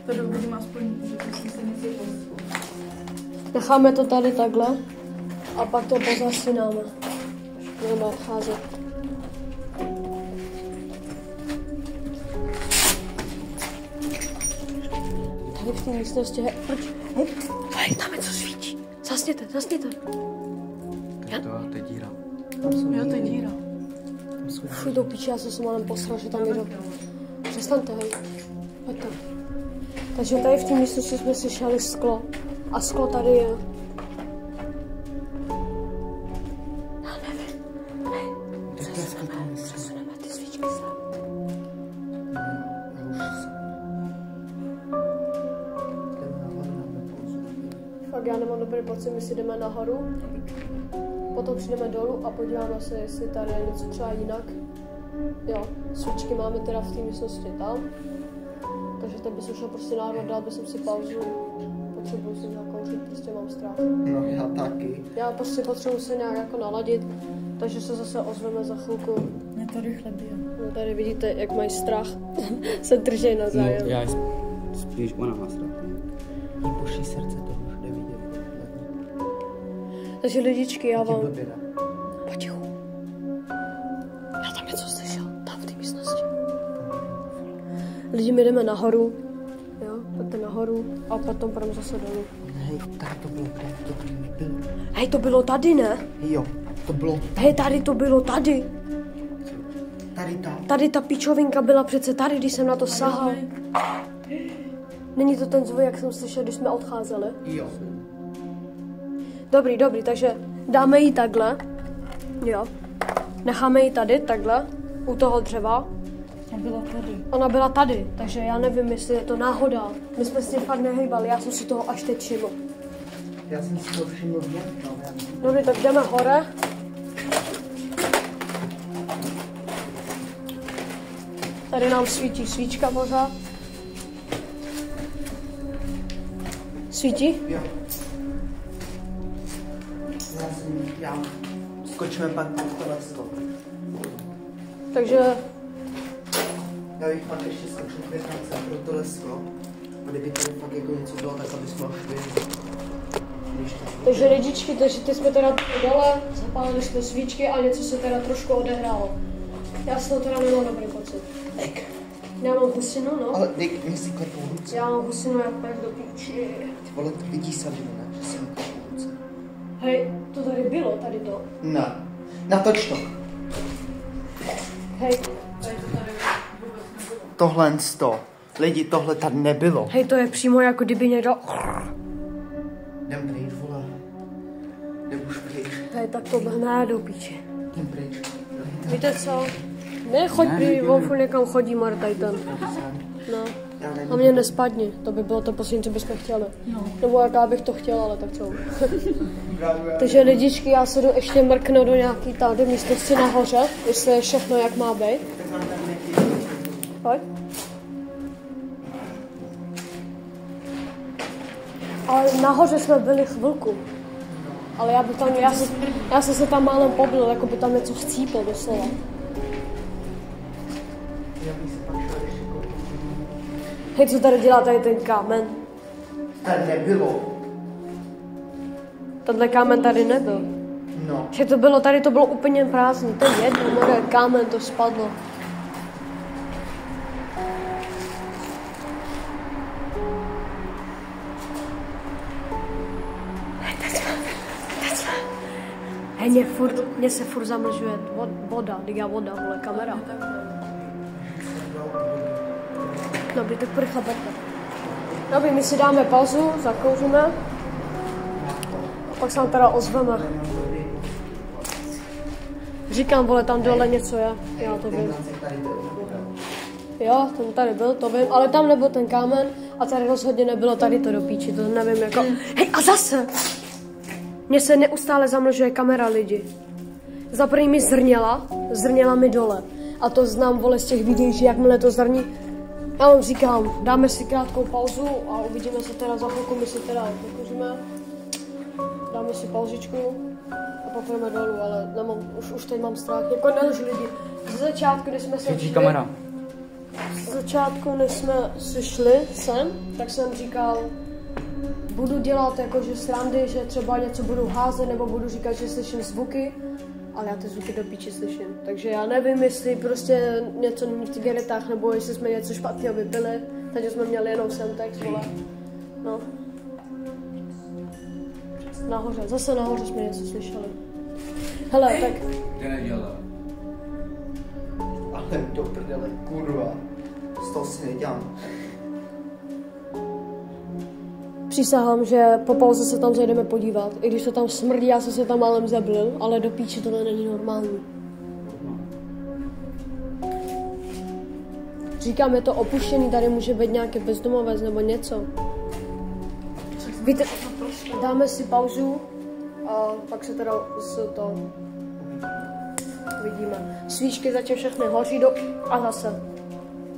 To dovolím aspoň, že to si se nic poslou. Necháme to tady takhle a pak to pozasínáme. Budeme odcházet. Tady v té místnosti, hej, tam něco svítí. Zasněte. To je díra. Jo, to je díra. Fuj, do piči, já jsem se malem posral, že tam jdu. Přestaňte, hej. Pojďte. Takže tady v té místnosti jsme slyšeli sklo. A sklo tady je. Já nevím. Hej, přesuneme ty svíčky sem. Pak já nemám dobrý pocit, my si jdeme nahoru, potom přijdeme dolů a podíváme se, jestli tady je něco třeba jinak. Jo, svíčky máme teda v té místnosti tam, takže teď bych šel prostě nahoru, dal bych si pauzu, potřebuji si zakouřit, prostě mám strach. No já taky. Já prostě potřebuji se nějak jako naladit, takže se zase ozveme za chvilku. Mě to rychle bije. No tady vidíte, jak mají strach, se držej na No, zájem. já spíš ona má strach. Jí boží srdce, to už jde vidět. Takže lidičky, já vám... Blběda. Potichu. Já tam něco slyšel, tam v té místnosti. Lidi, my jdeme nahoru, jo, pojďte nahoru a potom půjdeme zase dolů. Hej, tady to bylo, kde to tady nebylo. Hej, to bylo tady, ne? Jo, to bylo Hej, tady to bylo tady. tady tam. Tady ta pičovinka byla přece tady, když jsem na to sahal. Není to ten zvuk, jak jsem slyšel, když jsme odcházeli? Jo. Dobrý, takže dáme jí takhle. Jo. Necháme ji tady, takhle, u toho dřeva. A byla tady. Ona byla tady, takže já nevím, jestli je to náhoda. My jsme si fakt nehejbali, já jsem si toho až teď všiml. Já jsem si to všiml hned, no, Dobrý, tak jdeme hore. Tady nám svítí svíčka pořád. Svítí? Jo. Já skočíme pak na tohle stop. Takže Já bych pak ještě skočil 2 krátce pro tohle sklo. A kdyby tady fakt jako něco bylo, tak abys mohl šli. Takže lidičky, takže ty jsme teda dole, zapálili jsme svíčky a něco se teda trošku odehrálo. Já z toho teda nemám dobrý pocit. Jak? Já mám husinu, no. Ale Dick, mě si klepou ruce. Já mám husinu jak pech do píči. Ty vole, to vidí sami, ne? Že si mi klepou ruce. Hej, to tady bylo, tady to. Ne. Natoč to. Hej, Tohle to. Lidi, tohle tady nebylo. hej, to je přímo jako kdyby někdo... Jdem pryč, vole. Jdem už pryč. Hej, tak to ne do píči. Jdem pryč. Víte co? Nechoď prý, on furt někam chodí, Martaj ten. No. Já nevím. A mě nespadni, to by bylo to poslední, co bychom chtěli. No. Nebo jak já bych to chtěla, ale tak co. Takže lidičky, já se jdu ještě mrknout do nějaký tady místnosti nahoře, jestli je všechno jak má být. Pojď. Ale nahoře jsme byli chvilku. Ale já bych tam, já jsem se tam málem pobil, jako by tam něco chcíplo doslova. Já bych se pak šel ještě koupit. Hej, co tady dělá tady ten kámen? Tady nebylo. Tenhle kámen tady nebyl. No. Že to bylo, tady to bylo úplně prázdný, to je jedno, možná kámen to spadlo. Hej, mě se furt zamlžuje voda, diga voda, vole, kamera. Dobrý, tak rychle pojďme. Dobrý, my si dáme pauzu, zakouříme. A pak se nám teda ozveme. Říkám, vole, tam dole něco je, já to vím. Jo, ten tady byl, to vím, ale tam nebyl ten kámen a tady rozhodně nebylo tady to do píči, to nevím jako... Hej, a zase! Mně se neustále zamlžuje kamera, lidi. Za první mi zrněla mi dole. A to znám, vole, z těch videí, že jakmile to zrní, já vám říkám, dáme si krátkou pauzu a uvidíme se teda za chvilku, my si teda pokoříme. Dáme si pauzičku a pak půjdeme dolů, ale nemám, už teď mám strach, jako nelži lidi. Z začátku, když jsme se Svítí kamera. Z začátku, než jsme si šli sem, tak jsem říkal, budu dělat jakože srandy, že třeba něco budu házet, nebo budu říkat, že slyším zvuky, ale já ty zvuky do píči slyším. Takže já nevím, jestli prostě něco není v cigaretách, nebo jestli jsme něco špatného vypili, takže jsme měli jenom Semtex, vole. No. Nahoře, zase nahoře jsme něco slyšeli. Hele, tak To nedělá. Ale do prdele, kurva. Z toho si nedělám. přísahám, že po pauze se tam zajdeme podívat. I když to tam smrdí, já jsem se tam málem zablil, ale do píči tohle není normální. Říkám, je to opuštěný, tady může být nějaký bezdomovec nebo něco. Víte, dáme si pauzu a pak se teda to uvidíme. Svíčky zatím všechny hoří a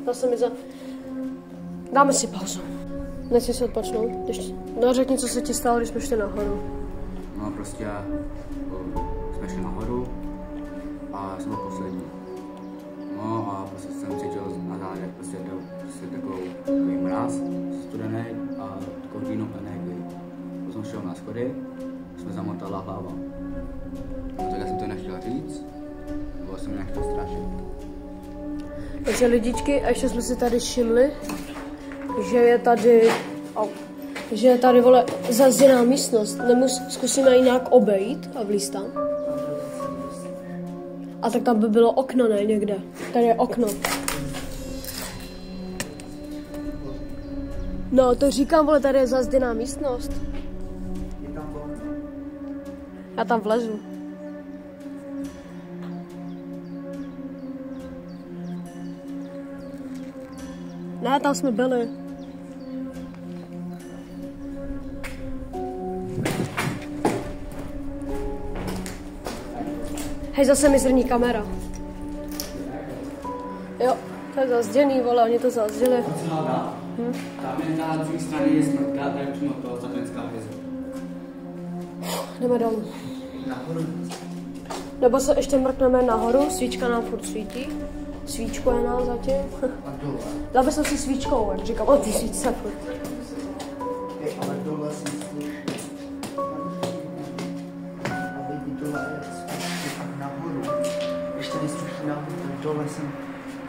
zase mi dáme si pauzu. Nechci se odpočnout. No řekni, co se ti stalo, když jsme šli nahoru. No prostě jsme šli nahoru a jsem byl poslední. No a prostě jsem cítil na zádech prostě takový mráz studený a takovou jinou energii. Když jsem šel na schody, jsme zamotala hlava. No tak já jsem to nechtěl říct, nebo jsem nechtěl strašit. Takže lidičky, a ještě jsme si tady všimli, že je tady vole zazděná místnost. Zkusíme ji nějak obejít a vlízt tam. A tak tam by bylo okno, ne, někde. Tady je okno. No, to říkám, vole, tady je zazděná místnost. Já tam vlezu. Ne, tam jsme byli. Hej, zase mi zrní kamera. Jo, to je zazděný, vole, oni to zazděli. Tam je na druhé straně je smrtka, tady přímo to satanická hvězda. Jdeme dolů. Nahoru. Nebo se ještě mrkneme nahoru, svíčka nám furt svítí. Svíčko je nám zatím. A dole. Dal bych si svíčkou, jak říkám, o ty svíčce furt. Ale dole si slyší. A vidí dole je slyší tak nahoru. Když tady slyší nahoru, tak dole jsem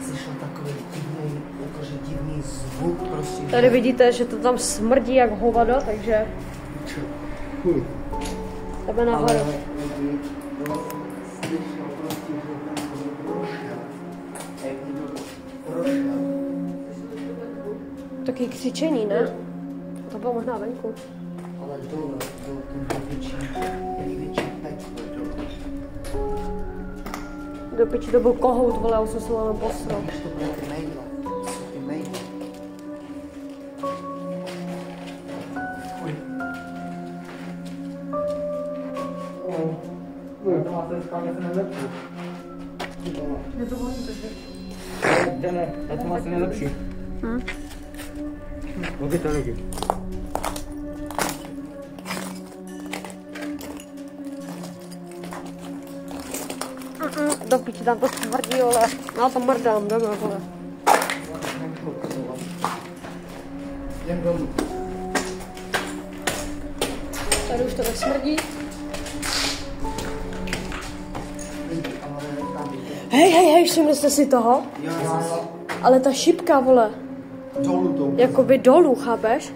slyšel takový divný, jakože divný zvuk prostě. Tady vidíte, že to tam smrdí jak hovado, takže jdeme nahoru. Ale lidi, dole jsem slyšel prostě, že tam prošel. A jak někdo prošel. Taky křičení, ne? To bylo možná venku. Ale dole byl ten největší peklo dole. Do piči to byl kohout, vole, už jsem se vám posral. Když to bude ty mailo, co ty mailo? To máte skláně se nejlepší. Je to volí, Ne, já to asi nejlepší. Kolik to lidi? Do piči, tam to smrdí, vole. Já to mrdám, jdeme, vole. Jdem dolů. Tady už to nesmrdí. Hej, všimli jste si toho? Ale ta šipka, vole. Dolů to. Jakoby dolů, chápeš?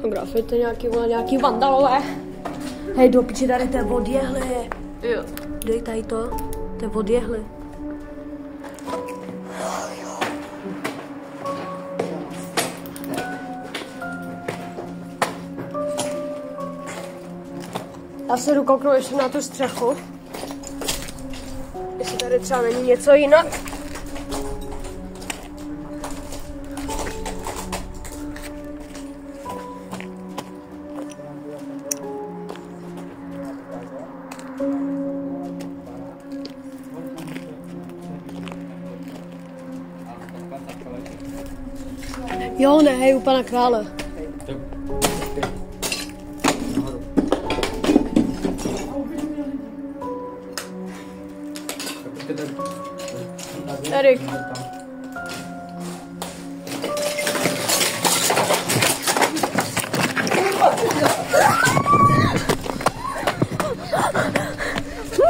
Grafity nějaký, vole, nějaký vandalové. Hej, do piči, tady to je odjehly. Jo. Dej tady to je odjehly. Já se jdu kouknout ještě na tu střechu. Jestli tady třeba není něco jinak. Jo, ne, hej, u pana krále. Erik.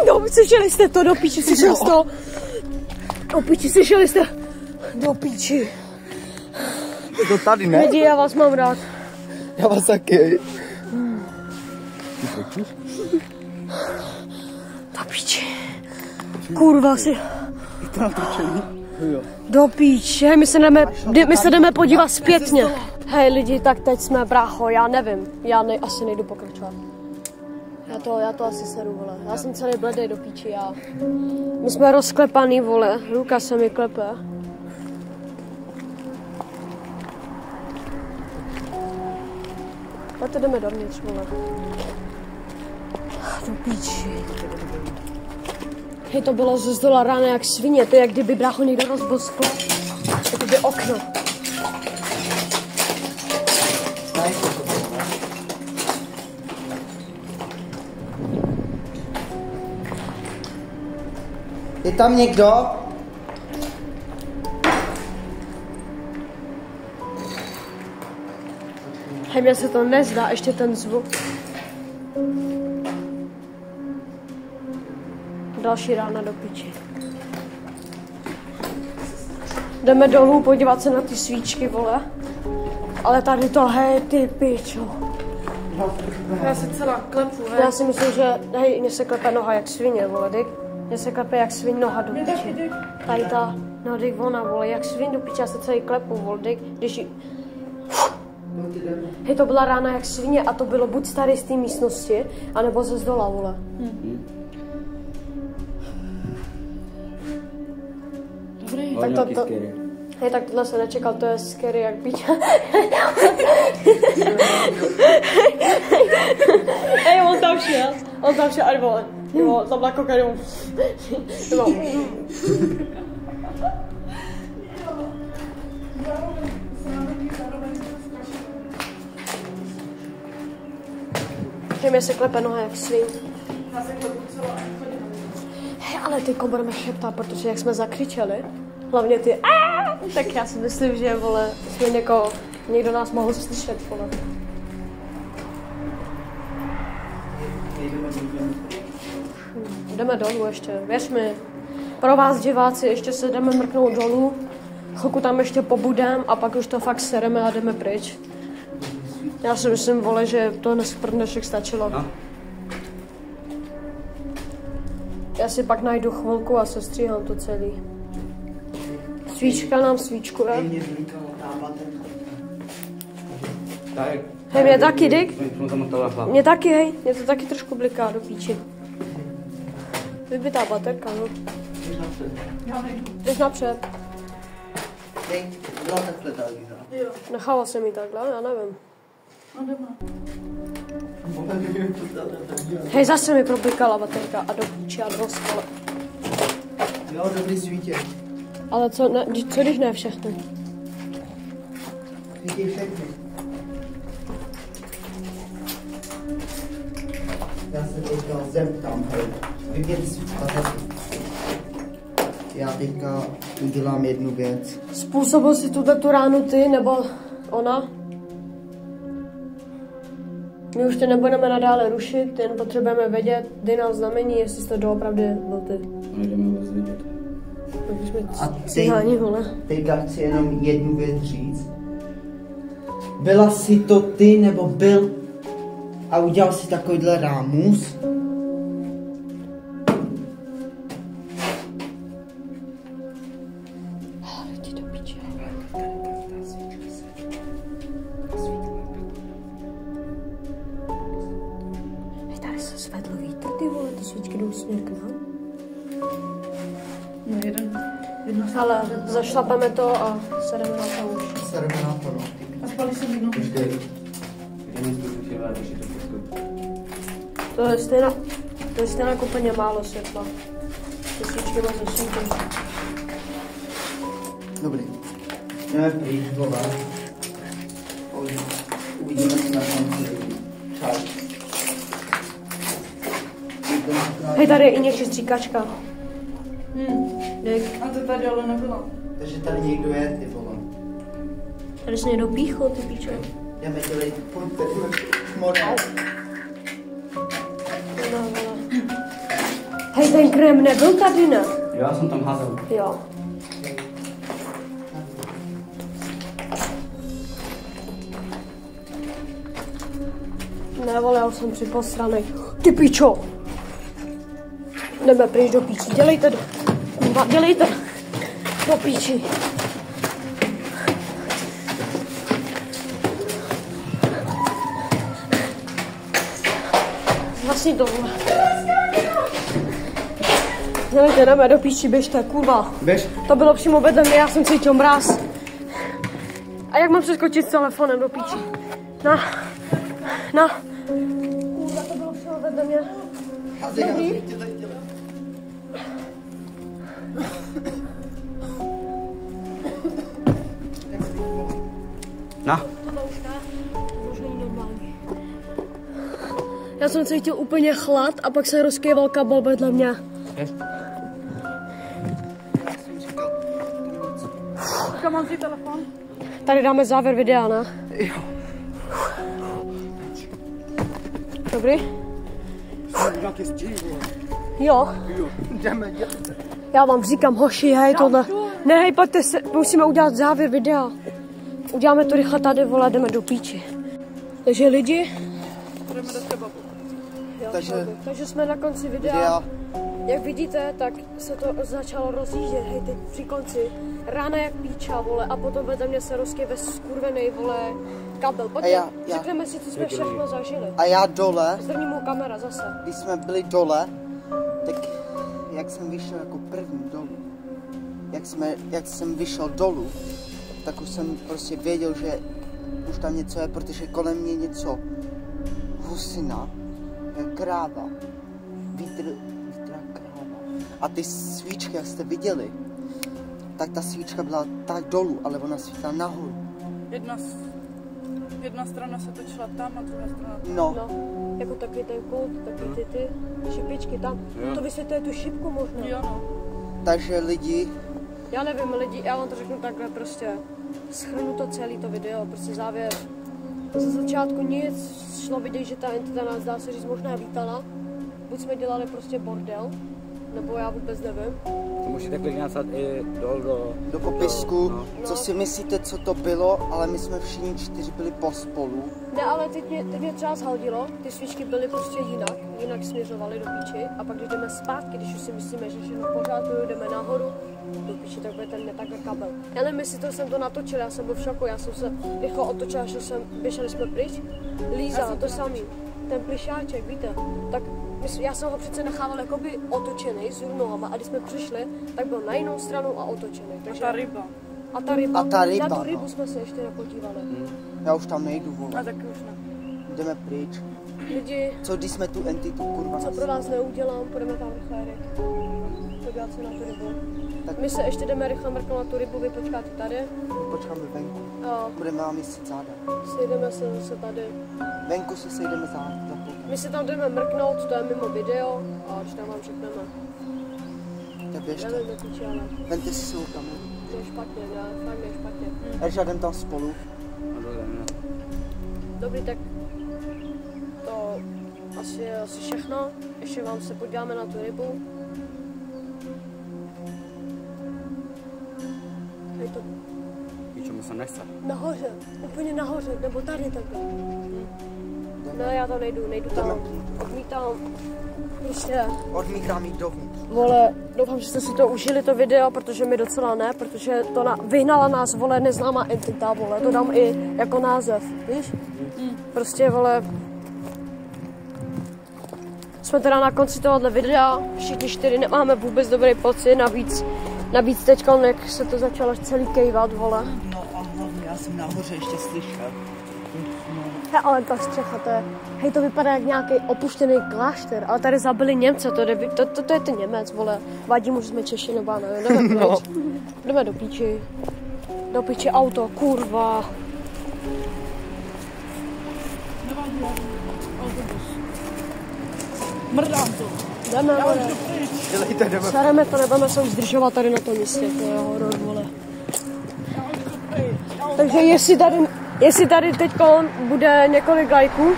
No, slyšeli jste to, do píči, slyšeli jste to? Do píči, slyšeli jste? Do píči. Je to tady, ne? Lidi, já vás mám rád. Já vás taky. Do píči. Kurva si. To natočení. Do píče, my se jdeme podívat zpětně. Hej lidi, tak teď jsme, brácho, já nevím. Asi nejdu pokračovat. Já to asi sedu, vole. Já jsem celý bledej do píči, My jsme rozklepaný, vole. Ruka se mi klepe. Pojďte, jdeme dovnitř, vole. Do píči. Hej, to bylo ze zdola ráno jak svině, to je jak kdyby brácho někdo rozbil sklo. To by okno. Je tam někdo? Hej, mně se to nezdá, ještě ten zvuk. Další rána do piči. Jdeme dolů podívat se na ty svíčky, vole. Ale tady to, hej, ty pičo. Já se celá klepu, hej. Já si myslím, že, hej, mně se klepe noha jak svině, vole, dyk. Mně se klepe jak svin noha do piči. Tady ta, no dyk, ona, vole, jak svin do piči, já se celý klepu, vole, dyk. Když jí... Hej, to byla rána jak svině a to bylo buď starý z té místnosti, anebo ze zdola, vole. Dobrý. Tak to, hej, tak tohle se nečekal, to je scary jak píča. Hej, on tam šel a nebo tam byla kokainu. Hej, mě se klepe noha jak svým. Hej, ale teďko budeme šeptat, protože jak jsme zakřičeli, hlavně ty tak já si myslím, že, vole, jsme někdo nás mohl slyšet, vole. Jdeme dolů ještě, věř mi. Pro vás diváci ještě se jdeme mrknout dolů, chvilku tam ještě pobudem a pak už to fakt sereme a jdeme pryč. Já si myslím, vole, že to pro dnešek stačilo. No. Já si pak najdu chvilku a sestříhám to celý. Svíčka nám svíčkuje. Hej, mě taky, Dick. Mě taky, hej. Mě to taky trošku bliká do píči. Vybitá baterka, no. Jdeš napřed. Hej, byla takhle talíza. Nechala se mi takhle, já nevím. Hej, zase mi proplikala baterka a do píči a do skole. Jo, dobrý svítě. Ale co když ne všechny? Svítí všechny. Já se teďka zeptám, hej. Vypět svíčka taky. Já teďka udělám jednu věc. Způsobil si tu ránu ty, nebo ona? My už tě nebudeme nadále rušit, jen potřebujeme vědět, dej nám znamení, jestli to doopravdy byl ty. Jdeme vůbec vědět. A teďka chci jenom jednu věc říct. Byla jsi to ty, nebo byl a udělal si takovýhle rámus? Tady se zvedl vítr, ty vole, ty svíčky jdou směr k nám. No jeden. Ale zašlapeme to a sedeme na to už. Sedeme na to, no. A spali se jednou. To je stejná úplně málo světla. Ty svíčky moc nesvítí. Dobrý. Jdeme pryč, vole. Uvidíme se na konci. Čau. Hej, tady je i něco stříkačka. A to tady ale nebyla. Takže tady někdo je, ty vole. Tady se někdo píchl, ty píčo. Jdeme dělej, pojďte, model. Hej, ten krém nebyl tady, ne? Já jsem tam házel. Jo. Ne, vole, já už jsem připosranej. Ty pičo! Jdeme pryč do píči, dělejte do píči. Vlastně to vole. Dělejte, jdeme do píči, běžte, kurva. Běž. To bylo přímo vedle mě, já jsem cítil mráz. A jak mám přeskočit s telefonem do píči? Na. Na. Kurva, to bylo všechno vedle mě. Dobrý. Na. Tohle už ne. To už není normální. Já jsem cítil úplně chlad a pak se rozkýval kabel vedle mě. Kam mám si telefon? Tady dáme závěr videa, ne? Jo. Dobrý? Nějaký stín, Jo. jo. Jdeme. Já vám říkám, hoši, hej, tohle. Ne, hej, pojďte se, musíme udělat závěr videa. Uděláme to rychle tady, vole, jdeme do píči. Takže lidi. Jdeme do kebabu. Jo, Takže- takže jsme na konci videa. Jak vidíte, tak se to začalo rozjíždět, hej, teď při konci. Rána jak píča, vole, a potom vedle mě se rozkyve skurvenej, vole, kabel. Pojďte, já- řekneme si, co jsme všechno zažili. A já dole, Zdrní mu kamera zase. když jsme byli dole, tak jak jsem vyšel jako první dolů, jak jsem vyšel dolů, tak už jsem prostě věděl, že už tam něco je, protože kolem mě něco husina, kráva, vítr kráva. A ty svíčky, jak jste viděli, tak ta svíčka byla tak dolů, ale ona svítila nahoru. Jedna strana se točila tam a druhá strana tam. No, No, jako takový ten kult, takový ty šipičky tam. To vysvětluje tu šipku možná. Jo no. takže lidi, Já nevím, lidi, já vám to řeknu takhle prostě. Shrnu to celý to video, prostě závěr. Ze začátku nic, šlo vidět, že ta entita nás, dá se říct, možná vítala. Buď jsme dělali prostě bordel, nebo já vůbec nevím. To můžete klidně napsat i do popisku, no. co si myslíte, co to bylo, ale my jsme všichni 4 byli pospolu. Ne, ale teď mě třeba zhaldilo, ty svíčky byly prostě jinak směřovaly do píči. A pak když jdeme zpátky, když už si myslíme, že všechno v pořádku, jdeme nahoru, do píči, tak bude ten takhle kabel. Já nevím, jestli jsem to natočil, já jsem byl v šoku, já jsem se rychle otočil, běželi jsme pryč. Líza, to samý, ten plišáček, víte, tak já jsem ho přece nechával jakoby otočený z nohama a když jsme přišli, tak byl na jinou stranu a otočený. Takže... Ta ryba. A ta ryba, A ta ryba, na tu rybu no. jsme se ještě nepodívali. Já už tam nejdu, vole. A taky už ne. Jdeme pryč. Lidi, Co když jsme tu entitu, kurva, co pro vás neudělám, půjdeme tam rychle, Erik. Podívat se na tu rybu. Tak- My se ještě jdeme rychle mrknout na tu rybu, vy počkáte tady. počkáme venku. A Budeme vám jistit záda. sejdeme se zase tady. Venku se sejdeme za půlkem. My se tam jdeme mrknout, to je mimo video a když tam vám řekneme. Tak Já běžte. nevím, nepíči, ale Vemte si svou kameru. to je špatně, ne, fakt je špatně. Erža, jdem tam spolu. Dobrý, tak to asi je všechno. Ještě vám se podíváme na tu rybu. Je to Ničemu se nechce. nahoře, úplně nahoře, nebo tady takhle. Ne, já tam nejdu tam, odmítám. Prostě, Odmítám jít dovnitř. vole, doufám, že jste si to užili, to video, protože mi docela ne, protože to vyhnala nás, vole, neznámá entita, vole, to dám i jako název, víš? Prostě, vole, jsme teda na konci tohohle videa, všichni 4 nemáme vůbec dobrý pocit, navíc teď, jak se to začalo celý kejvat, vole. No a hlavně já jsem nahoře ještě slyšel. He, ale ta střecha, to je, hej, to vypadá jak nějaký opuštěný klášter, ale tady zabili Němce, to je ten Němec, vole. Vadí mu, že jsme Češi, nebo já nevím, jdeme pryč. Jdeme do píči. Do píči auto, kurva. Nemám hlavu. Autobus. Mrdám to. Jdeme, Já vole. už jdu pryč. Dělejte, jdeme. Sereme to, nebudeme se už zdržovat tady na tom místě, to je horor, vole. Já už jdu pryč. Takže jestli tady teď bude několik lajků,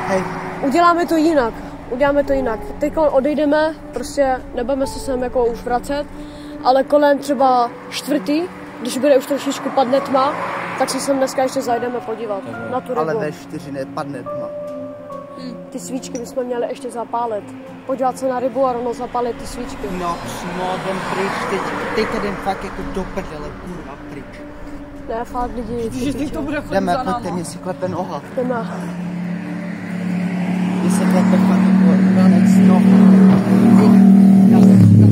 Hej, uděláme to jinak. Teď odejdeme, prostě nebudeme se sem jako už vracet, ale kolem třeba 4, když bude už trošičku padne tma, tak se sem dneska ještě zajdeme podívat na tu rybu. ale ve 4 nepadne tma. Ty svíčky bychom měli ještě zapálit. Podívat se na rybu a rovnou zapálit ty svíčky. No, jdem pryč, teď jdem fakt jako do prdele, kurva, pryč. Ne, fakt lidi. Že teď to bude chodit Jdeme, za pojďte, náma. mě si klepe noha. Jdeme. Mně se klepe fakt jako ranec noha. Já jsem